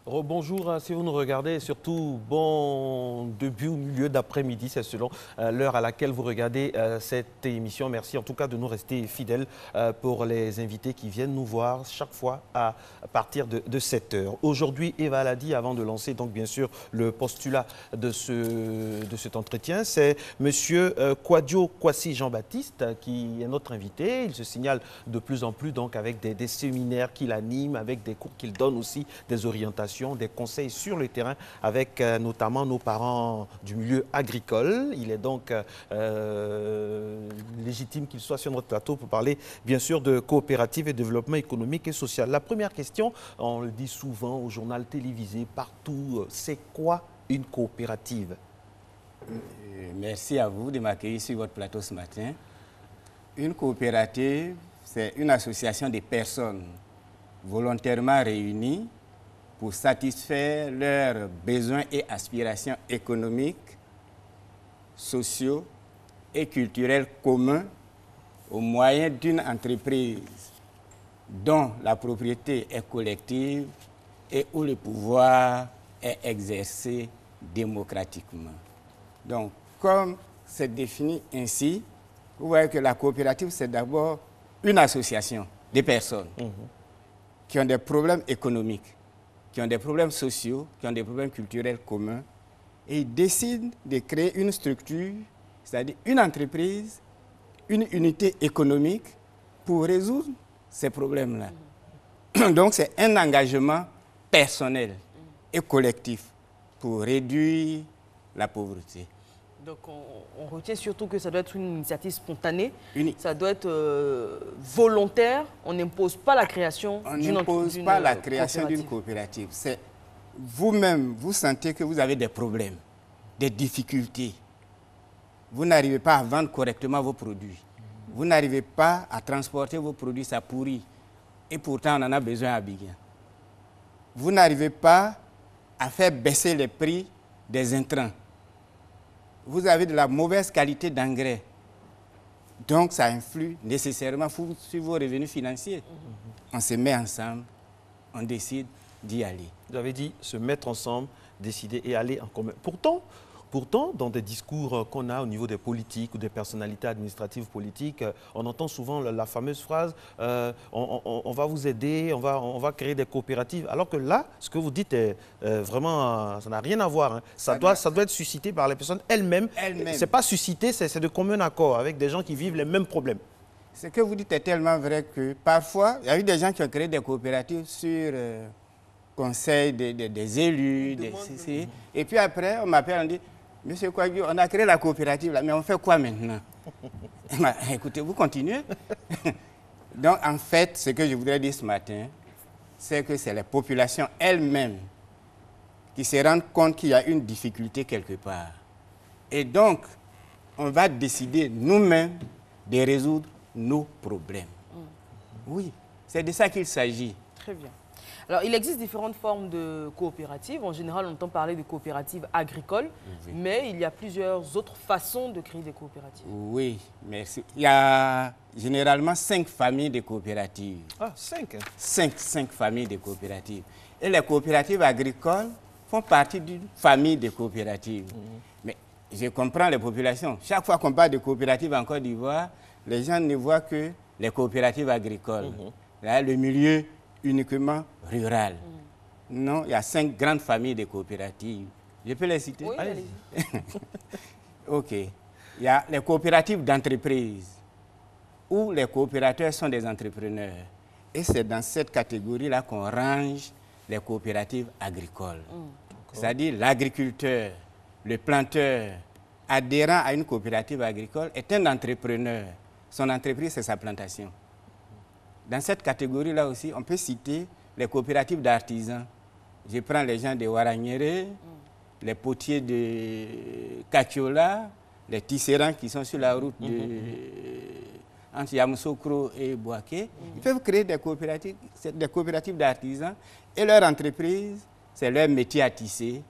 Bonjour, si vous nous regardez, surtout bon début ou milieu d'après-midi, c'est selon l'heure à laquelle vous regardez cette émission. Merci en tout cas de nous rester fidèles pour les invités qui viennent nous voir chaque fois à partir de 7 heures. Aujourd'hui, Eva l'a dit avant de lancer donc bien sûr le postulat de cet entretien, c'est Monsieur Kouadio Kwasi Jean-Baptiste qui est notre invité. Il se signale de plus en plus donc avec des séminaires qu'il anime, avec des cours qu'il donne aussi, des orientations, des conseils sur le terrain avec notamment nos parents du milieu agricole. Il est donc légitime qu'il soit sur notre plateau pour parler bien sûr de coopérative et développement économique et social. La première question, on le dit souvent au journal télévisé, partout, c'est quoi une coopérative?
Merci à vous de m'accueillir sur votre plateau ce matin. Une coopérative, c'est une association de personnes volontairement réunies pour satisfaire leurs besoins et aspirations économiques, sociaux et culturels communs au moyen d'une entreprise dont la propriété est collective et où le pouvoir est exercé démocratiquement. Donc, comme c'est défini ainsi, vous voyez que la coopérative, c'est d'abord une association de personnes qui ont des problèmes économiques, qui ont des problèmes sociaux, qui ont des problèmes culturels communs, et ils décident de créer une structure, c'est-à-dire une entreprise, une unité économique pour résoudre ces problèmes-là. Donc c'est un engagement personnel et collectif pour réduire la pauvreté.
Donc on retient surtout que ça doit être une initiative spontanée, ça doit être volontaire, on n'impose pas la création d'une coopérative.
On n'impose pas la création d'une coopérative. C'est vous-même, vous sentez que vous avez des problèmes, des difficultés. Vous n'arrivez pas à vendre correctement vos produits. Vous n'arrivez pas à transporter vos produits, ça pourrit. Et pourtant, on en a besoin à Abidjan. Vous n'arrivez pas à faire baisser les prix des intrants. Vous avez de la mauvaise qualité d'engrais. Donc, ça influe nécessairement sur vos revenus financiers. On se met ensemble, on décide d'y aller.
Vous avez dit se mettre ensemble, décider et aller en commun. Pourtant, dans des discours qu'on a au niveau des politiques ou des personnalités administratives politiques, on entend souvent la fameuse phrase on va vous aider, on va créer des coopératives. Alors que là, ce que vous dites est vraiment, ça n'a rien à voir. Hein. Ça doit être suscité par les personnes elles-mêmes. Ce n'est pas suscité, c'est de commun accord avec des gens qui vivent les mêmes problèmes.
Ce que vous dites est tellement vrai que parfois, il y a eu des gens qui ont créé des coopératives sur conseil des élus, et puis après, on m'appelle, on dit Monsieur Kouagui, on a créé la coopérative, là, mais on fait quoi maintenant? Écoutez, vous continuez. Donc, en fait, ce que je voudrais dire ce matin, c'est que c'est les populations elles-mêmes qui se rendent compte qu'il y a une difficulté quelque part. Et donc, on va décider nous-mêmes de résoudre nos problèmes. Oui, c'est de ça qu'il s'agit.
Très bien. Alors, il existe différentes formes de coopératives. En général, on entend parler de coopératives agricoles, mais il y a plusieurs autres façons de créer des coopératives.
Oui, merci. Il y a généralement 5 familles de coopératives.
Ah, 5
5 familles de coopératives. Et les coopératives agricoles font partie d'une famille de coopératives. Mais je comprends les populations. Chaque fois qu'on parle de coopératives en Côte d'Ivoire, les gens ne voient que les coopératives agricoles. Là, le milieu uniquement rural. Non, il y a 5 grandes familles de coopératives. Je peux les citer?
Oui, allez-y.
OK. Il y a les coopératives d'entreprise, où les coopérateurs sont des entrepreneurs. Et c'est dans cette catégorie-là qu'on range les coopératives agricoles. C'est-à-dire l'agriculteur, le planteur, adhérent à une coopérative agricole, est un entrepreneur. Son entreprise, c'est sa plantation. Dans cette catégorie-là aussi, on peut citer les coopératives d'artisans. Je prends les gens de Warangere, les potiers de Kakiola, les tisserands qui sont sur la route entre Yamoussoukro et Bouaké. Ils peuvent créer des coopératives d'artisans et leur entreprise, c'est leur métier à tisser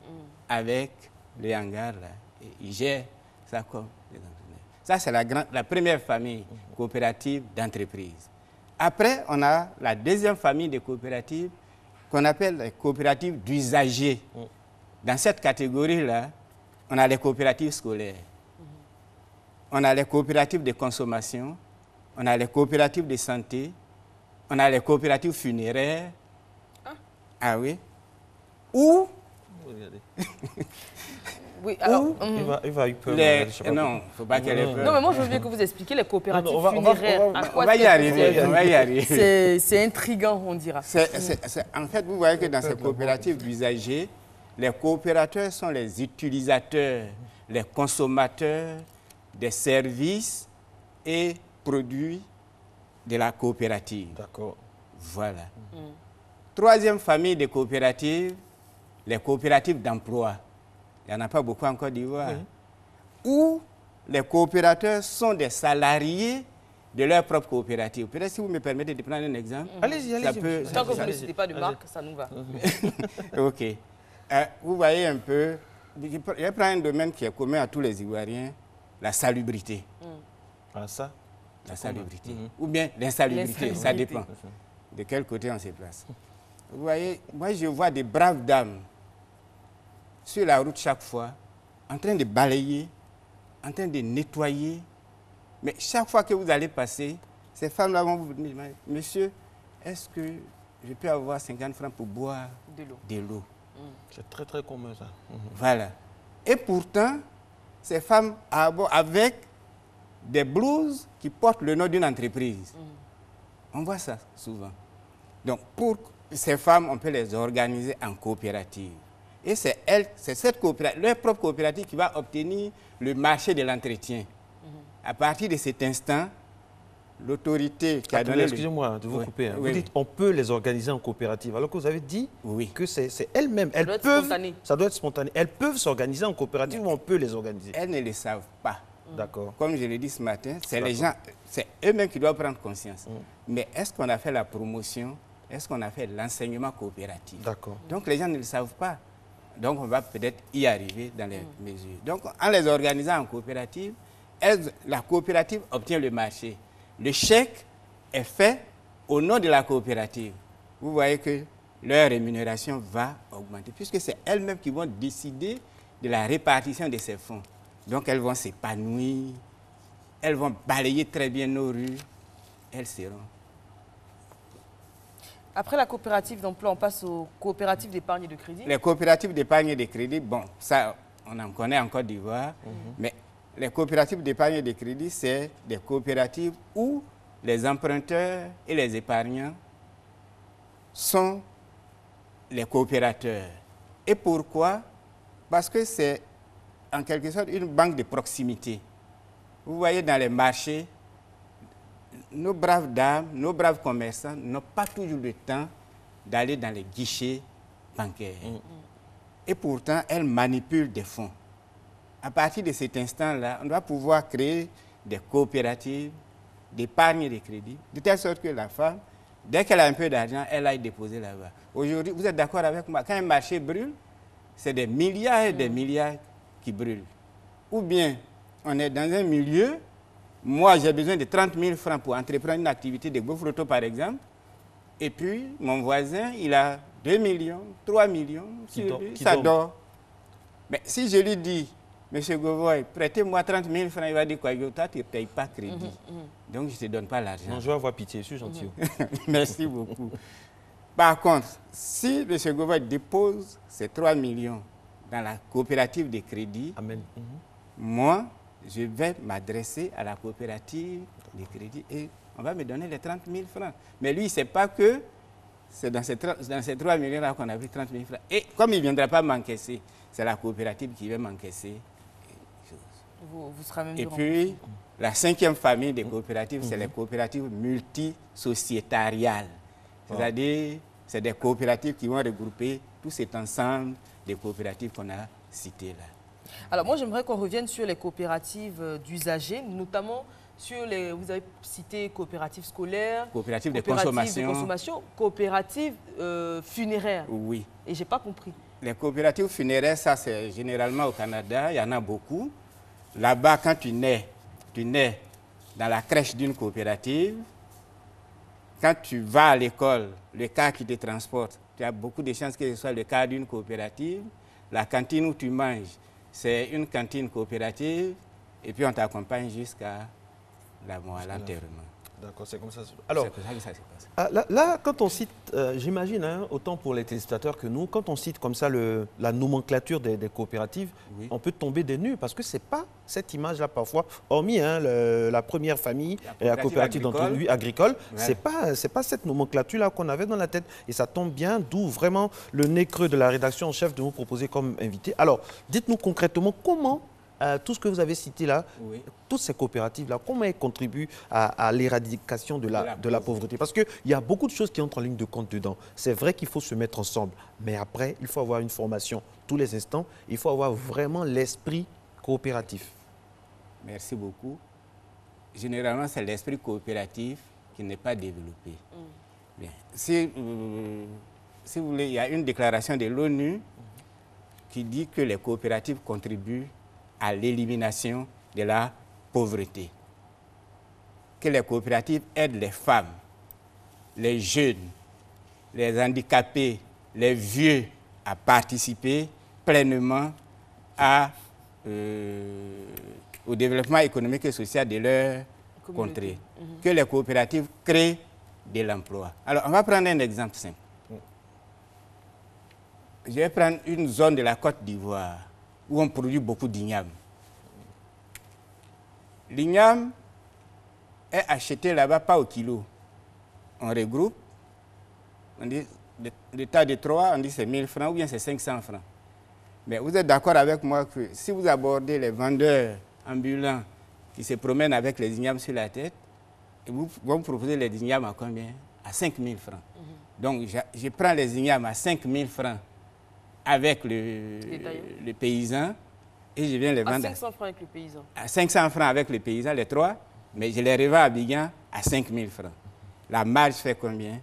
avec les hangars. Là. Et ils gèrent ça comme des entrepreneurs. Ça, c'est la première famille coopérative d'entreprise. Après, on a la deuxième famille de coopératives qu'on appelle les coopératives d'usagers. Dans cette catégorie-là, on a les coopératives scolaires, on a les coopératives de consommation, on a les coopératives de santé, on a les coopératives funéraires. Ah oui. Ou...
Oui, alors...
Il va y peur.
Non, il ne faut pas qu'elle ait peur.
Non, mais moi, je veux bien que vous expliquiez les coopératives funéraires.
On va y arriver.
C'est intriguant, on dira.
En fait, vous voyez que dans ces coopératives d'usagers, les coopérateurs sont les utilisateurs, les consommateurs des services et produits de la coopérative.
D'accord.
Voilà. Troisième famille de coopératives, les coopératives d'emploi. Il n'y en a pas beaucoup en Côte d'Ivoire. Où les coopérateurs sont des salariés de leur propre coopérative. Peut-être si vous me permettez de prendre un exemple.
Allez-y. Tant que vous ne citez pas de marque, ça nous va.
OK. Vous voyez un peu, je prends un domaine qui est commun à tous les Ivoiriens, la salubrité.
Ah, ça?
La salubrité. Ou bien l'insalubrité, ça dépend de quel côté on se place. Vous voyez, moi je vois des braves dames sur la route chaque fois, en train de balayer, en train de nettoyer. Mais chaque fois que vous allez passer, ces femmes-là vont vous dire, monsieur, est-ce que je peux avoir 50 francs pour boire de l'eau?
C'est très, très commun, ça.
Voilà. Et pourtant, ces femmes avec des blouses qui portent le nom d'une entreprise. On voit ça souvent. Donc, pour ces femmes, on peut les organiser en coopérative. Et c'est cette coopérative, leur propre coopérative qui va obtenir le marché de l'entretien. À partir de cet instant, l'autorité qui a donné...
Excusez-moi de vous couper. Vous dites on peut les organiser en coopérative, alors que vous avez dit que c'est elles-mêmes.
Ça doit être spontané.
Ça doit être spontané. Elles peuvent s'organiser en coopérative ou on peut les organiser?
Elles ne le savent pas.
D'accord.
Comme je l'ai dit ce matin, c'est les gens, c'est eux-mêmes qui doivent prendre conscience. Mais est-ce qu'on a fait la promotion? Est-ce qu'on a fait l'enseignement coopératif?
D'accord.
Donc les gens ne le savent pas. Donc on va peut-être y arriver dans les mesures. Donc en les organisant en coopérative, la coopérative obtient le marché. Le chèque est fait au nom de la coopérative. Vous voyez que leur rémunération va augmenter, puisque c'est elles-mêmes qui vont décider de la répartition de ces fonds. Donc elles vont s'épanouir, elles vont balayer très bien nos rues, elles seront.
Après la coopérative d'emploi, on passe aux coopératives d'épargne et de crédit.
Les coopératives d'épargne et de crédit, bon, ça, on en connaît en Côte d'Ivoire, mais les coopératives d'épargne et de crédit, c'est des coopératives où les emprunteurs et les épargnants sont les coopérateurs. Et pourquoi? Parce que c'est en quelque sorte une banque de proximité. Vous voyez dans les marchés, nos braves dames, nos braves commerçants n'ont pas toujours le temps d'aller dans les guichets bancaires. Et pourtant, elles manipulent des fonds. À partir de cet instant-là, on doit pouvoir créer des coopératives d'épargne et de crédit, de telle sorte que la femme, dès qu'elle a un peu d'argent, elle aille déposer là-bas. Aujourd'hui, vous êtes d'accord avec moi, quand un marché brûle, c'est des milliards et des milliards qui brûlent. Ou bien, on est dans un milieu, moi j'ai besoin de 30 000 francs pour entreprendre une activité de gaufre-auto par exemple, et puis mon voisin, il a 2 millions, 3 millions, ça dort. Mais si je lui dis, Monsieur Govoy, prêtez-moi 30 000 francs, il va dire quoi, toi tu ne payes pas crédit. Donc je ne te donne pas l'argent.
Non, je vais avoir pitié, je suis gentil.
Merci beaucoup. Par contre, si M. Govoy dépose ces 3 millions dans la coopérative de crédit,
amen.
Moi, je vais m'adresser à la coopérative de crédit et on va me donner les 30 000 francs. Mais lui, il ne sait pas que c'est dans ces 3 millions-là qu'on a pris 30 000 francs. Et comme il ne viendra pas m'encaisser, c'est la coopérative qui va m'encaisser.
Vous serez même
et puis, la 5e famille des coopératives, c'est les coopératives multisociétariales. C'est-à-dire, c'est des coopératives qui vont regrouper tout cet ensemble des coopératives qu'on a citées là.
Alors moi, j'aimerais qu'on revienne sur les coopératives d'usagers, notamment sur les, vous avez cité coopératives scolaires,
coopératives de consommation,
coopératives funéraires.
Oui.
Et je n'ai pas compris.
Les coopératives funéraires, ça c'est généralement au Canada, il y en a beaucoup. Là-bas, quand tu nais dans la crèche d'une coopérative, quand tu vas à l'école, le car qui te transporte, tu as beaucoup de chances que ce soit le car d'une coopérative. La cantine où tu manges, c'est une cantine coopérative. Et puis on t'accompagne jusqu'à l'enterrement.
D'accord, c'est comme ça. Alors,
c'est comme ça que ça se passe.
Là, quand on cite, j'imagine, hein, autant pour les téléspectateurs que nous, quand on cite comme ça la nomenclature des coopératives, oui, on peut tomber des nues parce que ce n'est pas cette image-là parfois, hormis hein, la première famille, la coopérative d'entreprise agricole, ouais, c'est pas cette nomenclature-là qu'on avait dans la tête. Et ça tombe bien, d'où vraiment le nez creux de la rédaction en chef de vous proposer comme invité. Alors, dites-nous concrètement comment tout ce que vous avez cité là, oui, toutes ces coopératives-là, comment elles contribuent à l'éradication de la pauvreté? Parce qu'il y a beaucoup de choses qui entrent en ligne de compte dedans. C'est vrai qu'il faut se mettre ensemble, mais après, il faut avoir une formation tous les instants. Il faut avoir vraiment l'esprit coopératif.
Merci beaucoup. Généralement, c'est l'esprit coopératif qui n'est pas développé. Bien. Si vous voulez, il y a une déclaration de l'ONU qui dit que les coopératives contribuent à l'élimination de la pauvreté. Que les coopératives aident les femmes, les jeunes, les handicapés, les vieux à participer pleinement au développement économique et social de leur contrée. Que les coopératives créent de l'emploi. Alors, on va prendre un exemple simple. Je vais prendre une zone de la Côte d'Ivoire où on produit beaucoup d'igname. L'igname est acheté là-bas pas au kilo. On regroupe, on dit, le tas de 3, on dit c'est 1000 francs ou bien c'est 500 francs. Mais vous êtes d'accord avec moi que si vous abordez les vendeurs ambulants qui se promènent avec les ignames sur la tête, et vous proposez les ignames à combien? À 5000 francs. Donc je prends les ignames à 5000 francs avec le paysan et je viens les vendre.
À 500 francs avec le paysan.
À 500 francs avec le paysan, les 3, mais je les revends à Abidjan à 5000 francs. La marge fait combien?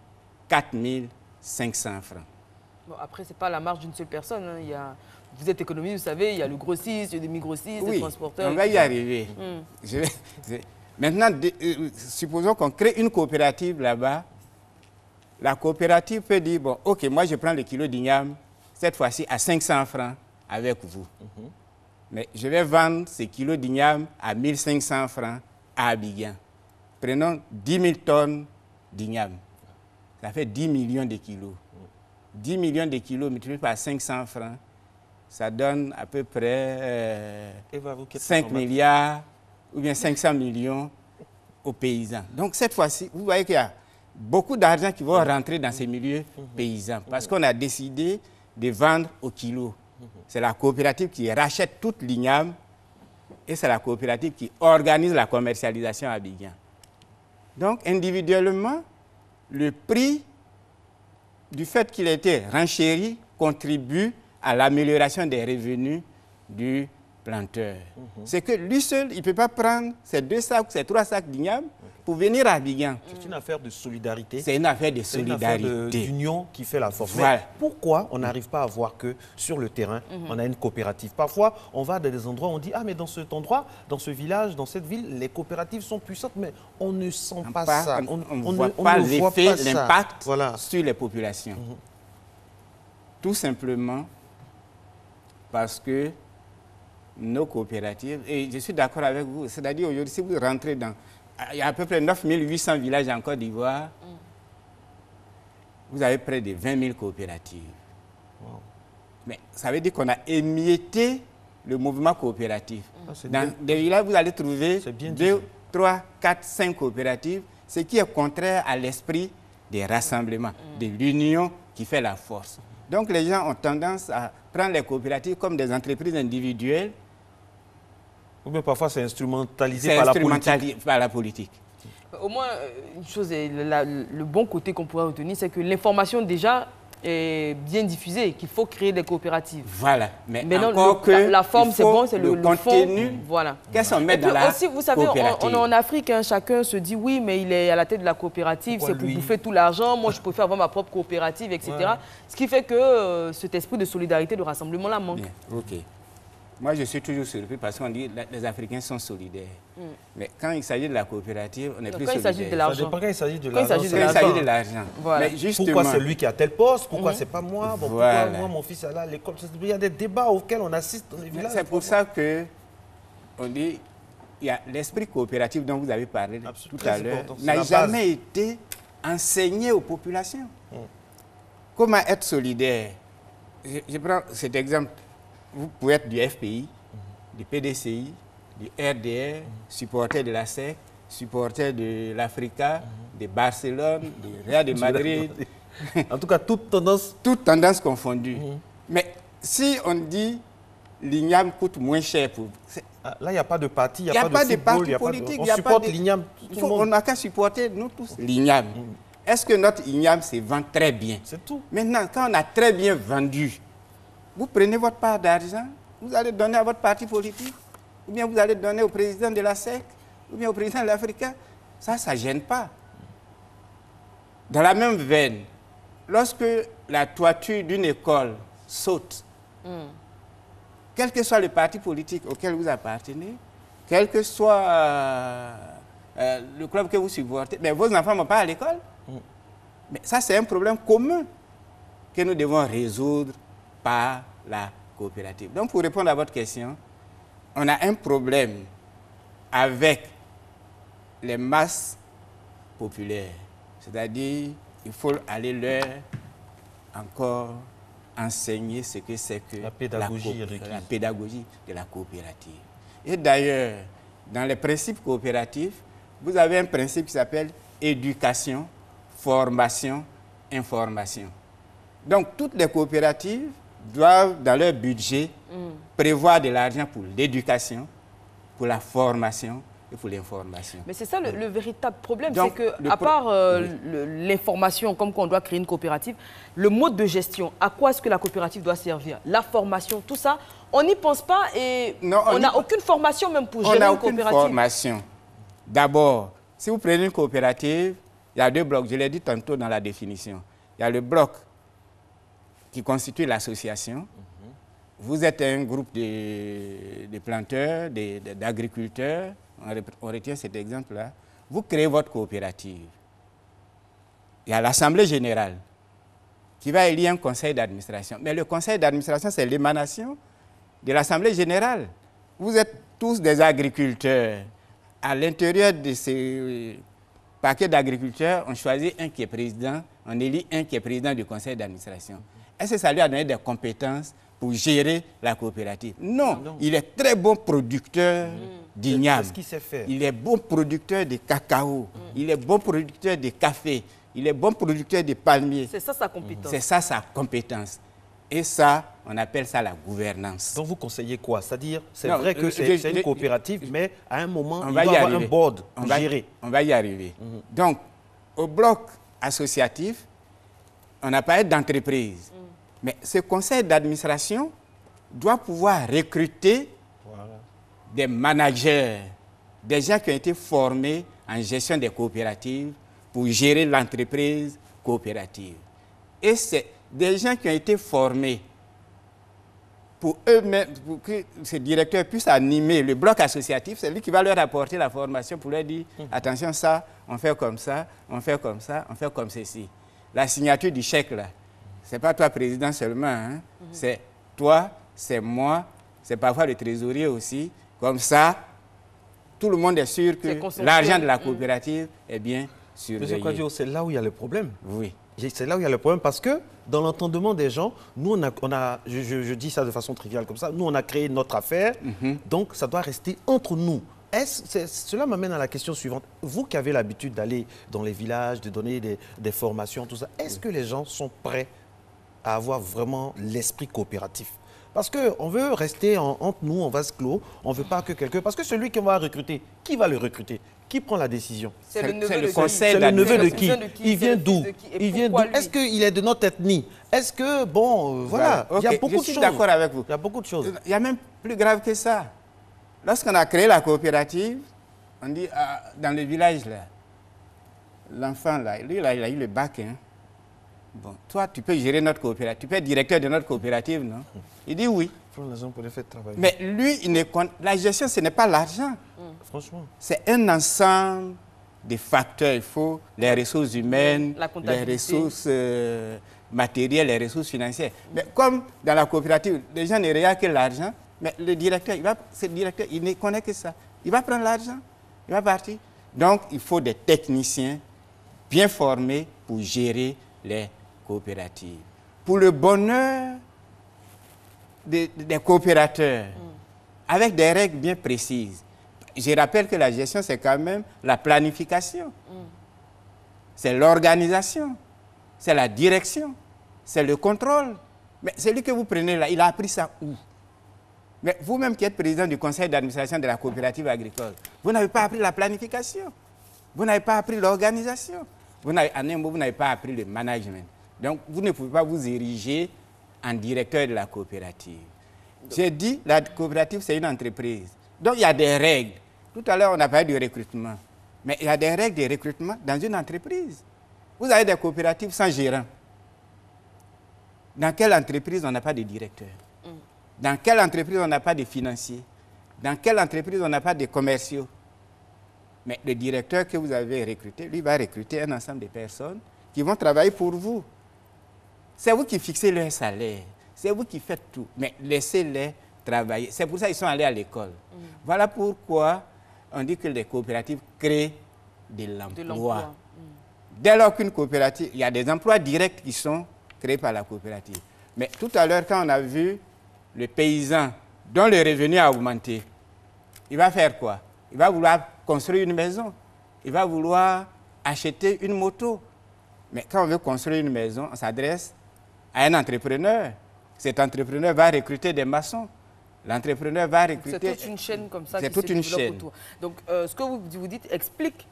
4500 francs.
Bon, après, ce n'est pas la marge d'une seule personne. Hein. Vous êtes économiste, vous savez, il y a le grossiste, il y a des demi-grossistes,
oui,
des transporteurs.
On va y arriver. Maintenant, supposons qu'on crée une coopérative là-bas. La coopérative peut dire, bon, ok, moi je prends le kilo d'igname, cette fois-ci à 500 francs avec vous. Mais je vais vendre ce kilo d'igname à 1500 francs à Abidjan. Prenons 10 000 tonnes d'igname. Ça fait 10 millions de kilos. 10 millions de kilos multipliés par 500 francs, ça donne à peu près 5 milliards ou bien 500 millions aux paysans. Donc cette fois-ci, vous voyez qu'il y a beaucoup d'argent qui va rentrer dans ces milieux paysans parce qu'on a décidé de vendre au kilo. C'est la coopérative qui rachète toute l'igname et c'est la coopérative qui organise la commercialisation à Abidjan. Donc, individuellement, le prix du fait qu'il ait été renchéri contribue à l'amélioration des revenus du planteur. C'est que lui seul, il ne peut pas prendre ces 2 sacs, ces 3 sacs d'igname pour venir à Abidjan.
C'est une affaire de solidarité.
C'est une affaire de solidarité.
C'est une affaire d'union qui fait la force.
Voilà.
Mais pourquoi on n'arrive pas à voir que sur le terrain, on a une coopérative? Parfois, on va dans des endroits où on dit « Ah, mais dans cet endroit, dans ce village, dans cette ville, les coopératives sont puissantes. » Mais on ne sent pas ça.
On ne voit pas l'effet, l'impact sur les populations. Tout simplement parce que nos coopératives, et je suis d'accord avec vous, c'est-à-dire aujourd'hui, si vous rentrez dans... Il y a à peu près 9800 villages en Côte d'Ivoire, vous avez près de 20 000 coopératives. Wow. Mais ça veut dire qu'on a émietté le mouvement coopératif. Dans des villages, vous allez trouver 2, 3, 4, 5 coopératives, ce qui est contraire à l'esprit des rassemblements, de l'union qui fait la force. Donc les gens ont tendance à prendre les coopératives comme des entreprises individuelles.
Ou bien parfois c'est instrumentalisé par la politique.
Au moins, une chose, le bon côté qu'on pourrait retenir, c'est que l'information déjà est bien diffusée, qu'il faut créer des coopératives.
Voilà. Mais
encore la forme, c'est bon, c'est le
contenu.
Fond. Voilà.
Qu'est-ce qu'on met dans la
aussi, vous savez, on est en Afrique, hein, chacun se dit oui, mais il est à la tête de la coopérative, c'est pour bouffer tout l'argent, moi je préfère avoir ma propre coopérative, etc. Ouais. Ce qui fait que cet esprit de solidarité, de rassemblement là manque.
Bien. Ok. Moi, je suis toujours surpris parce qu'on dit que les Africains sont solidaires. Mais quand il s'agit de la coopérative, on est plus solidaire.
Quand il s'agit de l'argent.
Quand il s'agit de
l'argent. Quand il s'agit de l'argent.
Voilà.
Pourquoi c'est lui qui a tel poste? Pourquoi c'est pas moi? Bon, pourquoi moi, mon fils est là à l'école? Il y a des débats auxquels on assiste dans les villages.
C'est pour ça qu'on dit il y a l'esprit coopératif dont vous avez parlé tout à l'heure n'a jamais été enseigné aux populations. Comment être solidaire? Je prends cet exemple. Vous pouvez être du FPI, du PDCI, du RDR, supporter de la SEC, supporter de l'Africa, de Barcelone, du Real de Madrid.
En tout cas, toutes
tendances confondues. Mais si on dit l'igname coûte moins cher pour...
Là, il n'y a pas de parti, il
n'y a pas de parti politique.
On supporte l'igname.
On n'a qu'à supporter, nous tous, l'igname. Est-ce que notre igname se vend très bien?
C'est tout.
Maintenant, quand on a très bien vendu, vous prenez votre part d'argent, vous allez donner à votre parti politique, ou bien vous allez donner au président de la SEC, ou bien au président de l'Africa. Ça ne gêne pas. Dans la même veine, lorsque la toiture d'une école saute, quel que soit le parti politique auquel vous appartenez, quel que soit le club que vous supportez, mais vos enfants ne vont pas à l'école. Mais ça, c'est un problème commun que nous devons résoudre par la coopérative. Donc, pour répondre à votre question, on a un problème avec les masses populaires. C'est-à-dire, il faut aller leur encore enseigner ce que c'est que
la pédagogie
de la coopérative. Et d'ailleurs, dans les principes coopératifs, vous avez un principe qui s'appelle éducation, formation, information. Donc, toutes les coopératives doivent, dans leur budget, prévoir de l'argent pour l'éducation, pour la formation et pour l'information.
Mais c'est ça le véritable problème, c'est qu'à part l'information, comme qu'on doit créer une coopérative, le mode de gestion, à quoi est-ce que la coopérative doit servir? La formation, tout ça, on n'y pense pas et on n'a aucune formation même pour gérer une coopérative.
On n'a aucune formation. D'abord, si vous prenez une coopérative, il y a 2 blocs, je l'ai dit tantôt dans la définition. Il y a le bloc qui constitue l'association. Vous êtes un groupe de planteurs, d'agriculteurs, on retient cet exemple-là. Vous créez votre coopérative. Il y a l'Assemblée générale qui va élire un conseil d'administration. Mais le conseil d'administration, c'est l'émanation de l'Assemblée générale. Vous êtes tous des agriculteurs. À l'intérieur de ces paquets d'agriculteurs, on choisit un qui est président, on élit un qui est président du conseil d'administration. Est-ce que ça lui a donné des compétences pour gérer la coopérative? Non, il est très bon producteur d'igname.
C'est ce qu'il sait faire.
Il est bon producteur de cacao. Il est bon producteur de café. Il est bon producteur de palmiers.
C'est ça sa compétence.
C'est ça sa compétence. Et ça, on appelle ça la gouvernance.
Donc vous conseillez quoi? C'est-à-dire, c'est
Non,
vrai que c'est une coopérative, mais à un moment, il doit y avoir un board pour gérer.
On va y arriver. Donc, au bloc associatif, on n'a pas d'entreprise. Mais ce conseil d'administration doit pouvoir recruter des managers, des gens qui ont été formés en gestion des coopératives pour gérer l'entreprise coopérative. Et c'est des gens qui ont été formés pour eux-mêmes, pour que ce directeur puisse animer le bloc associatif. C'est lui qui va leur apporter la formation pour leur dire attention, ça, on fait comme ça, on fait comme ça, on fait comme ceci. La signature du chèque, là, ce n'est pas toi, président, seulement. Hein? C'est toi, c'est moi, c'est parfois le trésorier aussi. Comme ça, tout le monde est sûr que l'argent de la coopérative est bien surveillé.
Monsieur Kwadjo, c'est là où il y a le problème.
Oui.
C'est là où il y a le problème parce que dans l'entendement des gens, nous, je dis ça de façon triviale comme ça, nous, on a créé notre affaire, donc ça doit rester entre nous. Cela m'amène à la question suivante. Vous qui avez l'habitude d'aller dans les villages, de donner des formations, tout ça, est-ce que les gens sont prêts à avoir vraiment l'esprit coopératif? Parce qu'on veut rester entre nous, en vase clos, on ne veut pas que quelqu'un... Parce que celui qu'on va recruter, qui va le recruter? Qui prend la décision?
C'est le
neveu de qui? Il vient d'où? Est-ce qu'il est de notre ethnie? Est-ce que, bon, voilà, il y a beaucoup de choses.
Je suis d'accord avec vous.
Il y a beaucoup de choses.
Il y a même plus grave que ça. Lorsqu'on a créé la coopérative, on dit, dans le village, là, l'enfant, là, lui, là, il a eu le bac, hein. Bon, toi, tu peux gérer notre coopérative, tu peux être directeur de notre coopérative, non? Il dit oui. Mais lui, la gestion, ce n'est pas l'argent.
Franchement.
C'est un ensemble de facteurs. Il faut les ressources humaines, les ressources matérielles, les ressources financières. Mais comme dans la coopérative, les gens ne regardent que l'argent, mais le directeur, il ne connaît que ça. Il va prendre l'argent, il va partir. Donc, il faut des techniciens bien formés pour gérer les coopératives. Pour le bonheur des coopérateurs, avec des règles bien précises. Je rappelle que la gestion, c'est quand même la planification. C'est l'organisation, c'est la direction, c'est le contrôle. Mais celui que vous prenez là, il a appris ça où? Mais vous-même qui êtes président du conseil d'administration de la coopérative agricole, vous n'avez pas appris la planification, vous n'avez pas appris l'organisation, en un mot, vous n'avez pas appris le management. Donc, vous ne pouvez pas vous ériger en directeur de la coopérative. J'ai dit, la coopérative, c'est une entreprise. Donc, il y a des règles. Tout à l'heure, on a parlé du recrutement. Mais il y a des règles de recrutement dans une entreprise. Vous avez des coopératives sans gérant. Dans quelle entreprise on n'a pas de directeur? Dans quelle entreprise on n'a pas de financiers? Dans quelle entreprise on n'a pas de commerciaux? Mais le directeur que vous avez recruté, lui va recruter un ensemble de personnes qui vont travailler pour vous. C'est vous qui fixez leur salaire. C'est vous qui faites tout. Mais laissez-les travailler. C'est pour ça qu'ils sont allés à l'école. Voilà pourquoi on dit que les coopératives créent de l'emploi. Dès lors qu'une coopérative, il y a des emplois directs qui sont créés par la coopérative. Mais tout à l'heure, quand on a vu le paysan dont le revenu a augmenté, il va faire quoi? Il va vouloir construire une maison. Il va vouloir acheter une moto. Mais quand on veut construire une maison, on s'adresse à un entrepreneur. Cet entrepreneur va recruter des maçons. L'entrepreneur va recruter...
C'est toute une chaîne comme ça qui
se développe
autour. Donc, ce que vous dites explique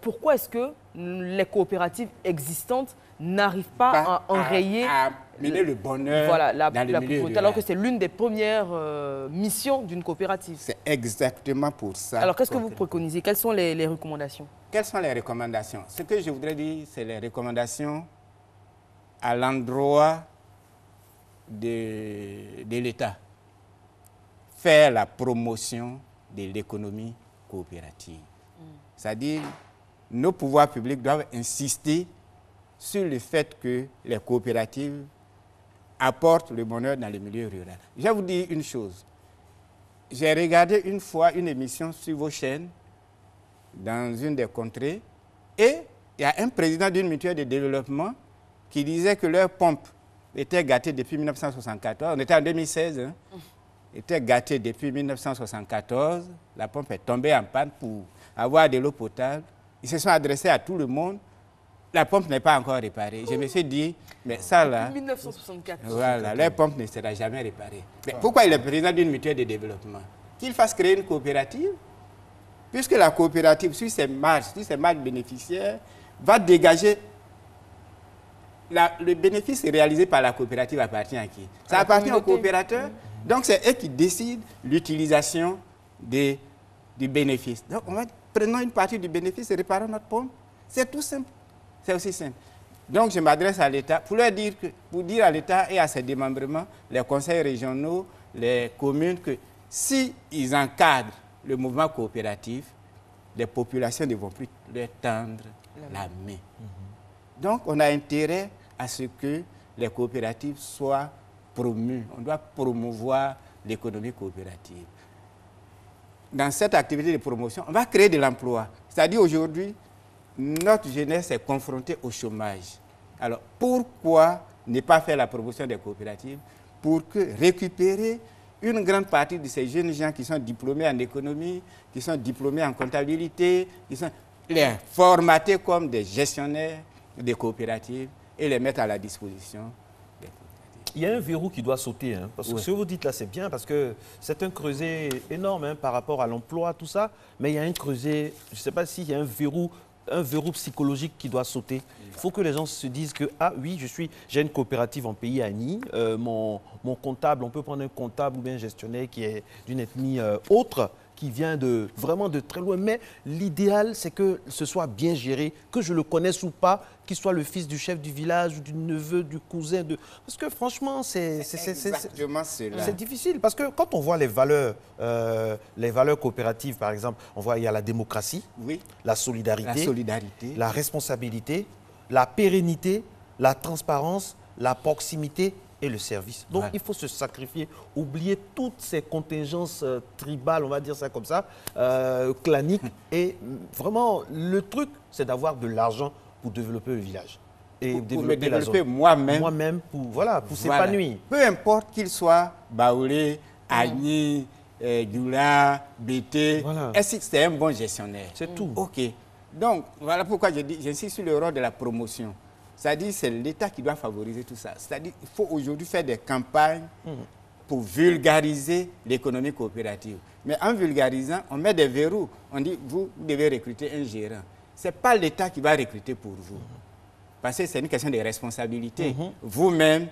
pourquoi est-ce que les coopératives existantes n'arrivent pas à enrayer...
à mener le bonheur dans le milieu rural.
Alors que c'est l'une des premières missions d'une coopérative.
C'est exactement pour ça.
Alors, qu'est-ce que vous préconisez? Quelles sont les recommandations?
Quelles sont les recommandations? Ce que je voudrais dire, c'est les recommandations à l'endroit de l'État. Faire la promotion de l'économie coopérative. C'est-à-dire, nos pouvoirs publics doivent insister sur le fait que les coopératives apportent le bonheur dans le milieu rural. Je vais vous dire une chose. J'ai regardé une fois une émission sur vos chaînes dans une des contrées et il y a un président d'une mutuelle de développement qui disait que leurs pompes étaient gâtées depuis 1974. On était en 2016, hein. Étaient gâtées depuis 1974. La pompe est tombée en panne pour avoir de l'eau potable. Ils se sont adressés à tout le monde. la pompe n'est pas encore réparée. Je me suis dit, mais ça là...
1964.
Voilà, la pompe ne sera jamais réparée. Mais pourquoi il est président d'une mutuelle de développement? Qu'il fasse créer une coopérative, puisque la coopérative, sur ses marges bénéficiaires, va dégager... le bénéfice réalisé par la coopérative appartient à qui? Ça appartient aux coopérateurs. Donc c'est eux qui décident l'utilisation du bénéfice. Donc prenons une partie du bénéfice et réparons notre pompe. C'est tout simple. C'est aussi simple. Donc je m'adresse à l'État pour dire à l'État et à ses démembrements, les conseils régionaux, les communes, que s'ils encadrent le mouvement coopératif, les populations ne vont plus leur tendre la main. Donc, on a intérêt à ce que les coopératives soient promues. On doit promouvoir l'économie coopérative. Dans cette activité de promotion, on va créer de l'emploi. C'est-à-dire aujourd'hui, notre jeunesse est confrontée au chômage. Alors, pourquoi ne pas faire la promotion des coopératives pour récupérer une grande partie de ces jeunes gens qui sont diplômés en économie, qui sont diplômés en comptabilité, qui sont les formater comme des gestionnaires des coopératives et les mettre à la disposition des coopératives.
Il y a un verrou qui doit sauter, hein, parce que ce que vous dites là, c'est bien, parce que c'est un creuset énorme hein, par rapport à l'emploi, tout ça, mais il y a un creuset, je ne sais pas s'il y a un verrou psychologique qui doit sauter. Il faut que les gens se disent que, ah oui, j'ai une coopérative en pays à Nice, mon comptable, on peut prendre un comptable ou bien un gestionnaire qui est d'une ethnie autre, qui vient vraiment de très loin. Mais l'idéal, c'est que ce soit bien géré, que je le connaisse ou pas, qu'il soit le fils du chef du village, ou du neveu, du cousin. Parce que franchement, c'est difficile. Parce que quand on voit les valeurs coopératives, par exemple, on voit il y a la démocratie, la solidarité, la responsabilité, la pérennité, la transparence, la proximité et le service. Donc, il faut se sacrifier, oublier toutes ces contingences tribales, on va dire ça comme ça, claniques. Et vraiment, le truc, c'est d'avoir de l'argent pour développer le village. Et développer la zone. Moi-même, pour s'épanouir.
Peu importe qu'il soit Baoulé, Agni, Gula, Bété, est-ce que c'est un bon gestionnaire?
C'est tout.
OK. Donc, voilà pourquoi j'insiste sur le rôle de la promotion. C'est-à-dire c'est l'État qui doit favoriser tout ça. C'est-à-dire qu'il faut aujourd'hui faire des campagnes pour vulgariser l'économie coopérative. Mais en vulgarisant, on met des verrous. On dit, vous devez recruter un gérant. Ce n'est pas l'État qui va recruter pour vous. Parce que c'est une question de responsabilité. Vous-même,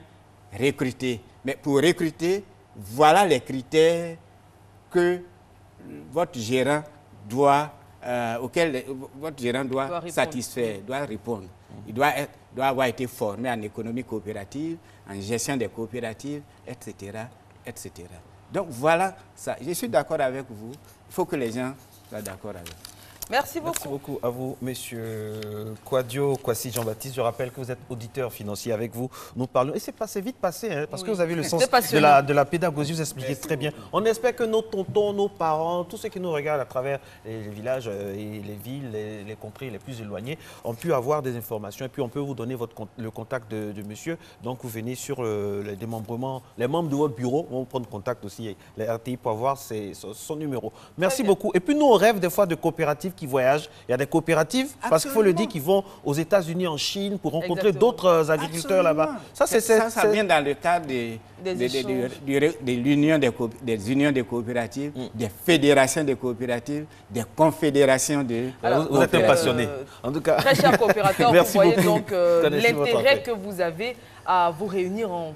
recrutez. Mais pour recruter, voilà les critères que votre gérant auquel votre gérant doit satisfaire, doit répondre. Il doit avoir été formé en économie coopérative, en gestion des coopératives, etc., etc. Donc voilà ça. Je suis d'accord avec vous. Il faut que les gens soient d'accord avec vous.
Merci beaucoup.
Merci beaucoup à vous, Monsieur Kouadio Kwasi Jean-Baptiste. Je rappelle que vous êtes auditeur financier. Avec vous, nous parlons. Et c'est vite passé, hein, parce que vous avez le sens de la pédagogie. Vous expliquez très bien. On espère que nos tontons, nos parents, tous ceux qui nous regardent à travers les villages et les villes, les contrées les plus éloignées, ont pu avoir des informations. Et puis, on peut vous donner le contact de monsieur. Donc, vous venez sur les démembrements. Les membres de votre bureau vont prendre contact aussi, les RTI, pour avoir son numéro. Merci beaucoup. Et puis, nous, on rêve des fois de coopératives qui voyagent. Il y a des coopératives, parce qu'il faut le dire, qui vont aux États-Unis, en Chine, pour rencontrer d'autres agriculteurs là-bas.
Ça vient dans le cadre des unions des coopératives, des fédérations de coopératives, des confédérations de...
Alors, vous êtes un passionné. En tout cas,
très chers coopérateurs, vous voyez donc l'intérêt que vous avez à vous réunir en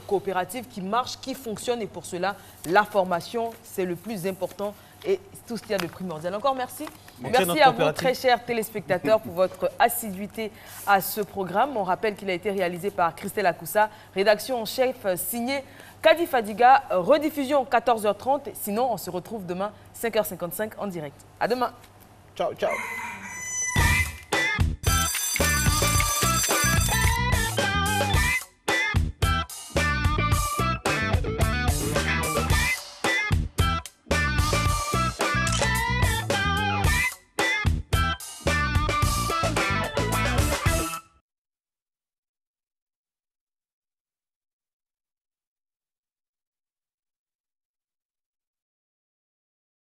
coopérative qui marche, qui fonctionne. Et pour cela, la formation, c'est le plus important. Et tout ce qu'il y a de primordial. Encore merci. Merci à vous, très chers téléspectateurs, pour votre assiduité à ce programme. On rappelle qu'il a été réalisé par Christelle Akoussa, rédaction en chef signée Kadi Fadiga, rediffusion 14h30. Sinon, on se retrouve demain 5h55 en direct. À demain.
Ciao, ciao.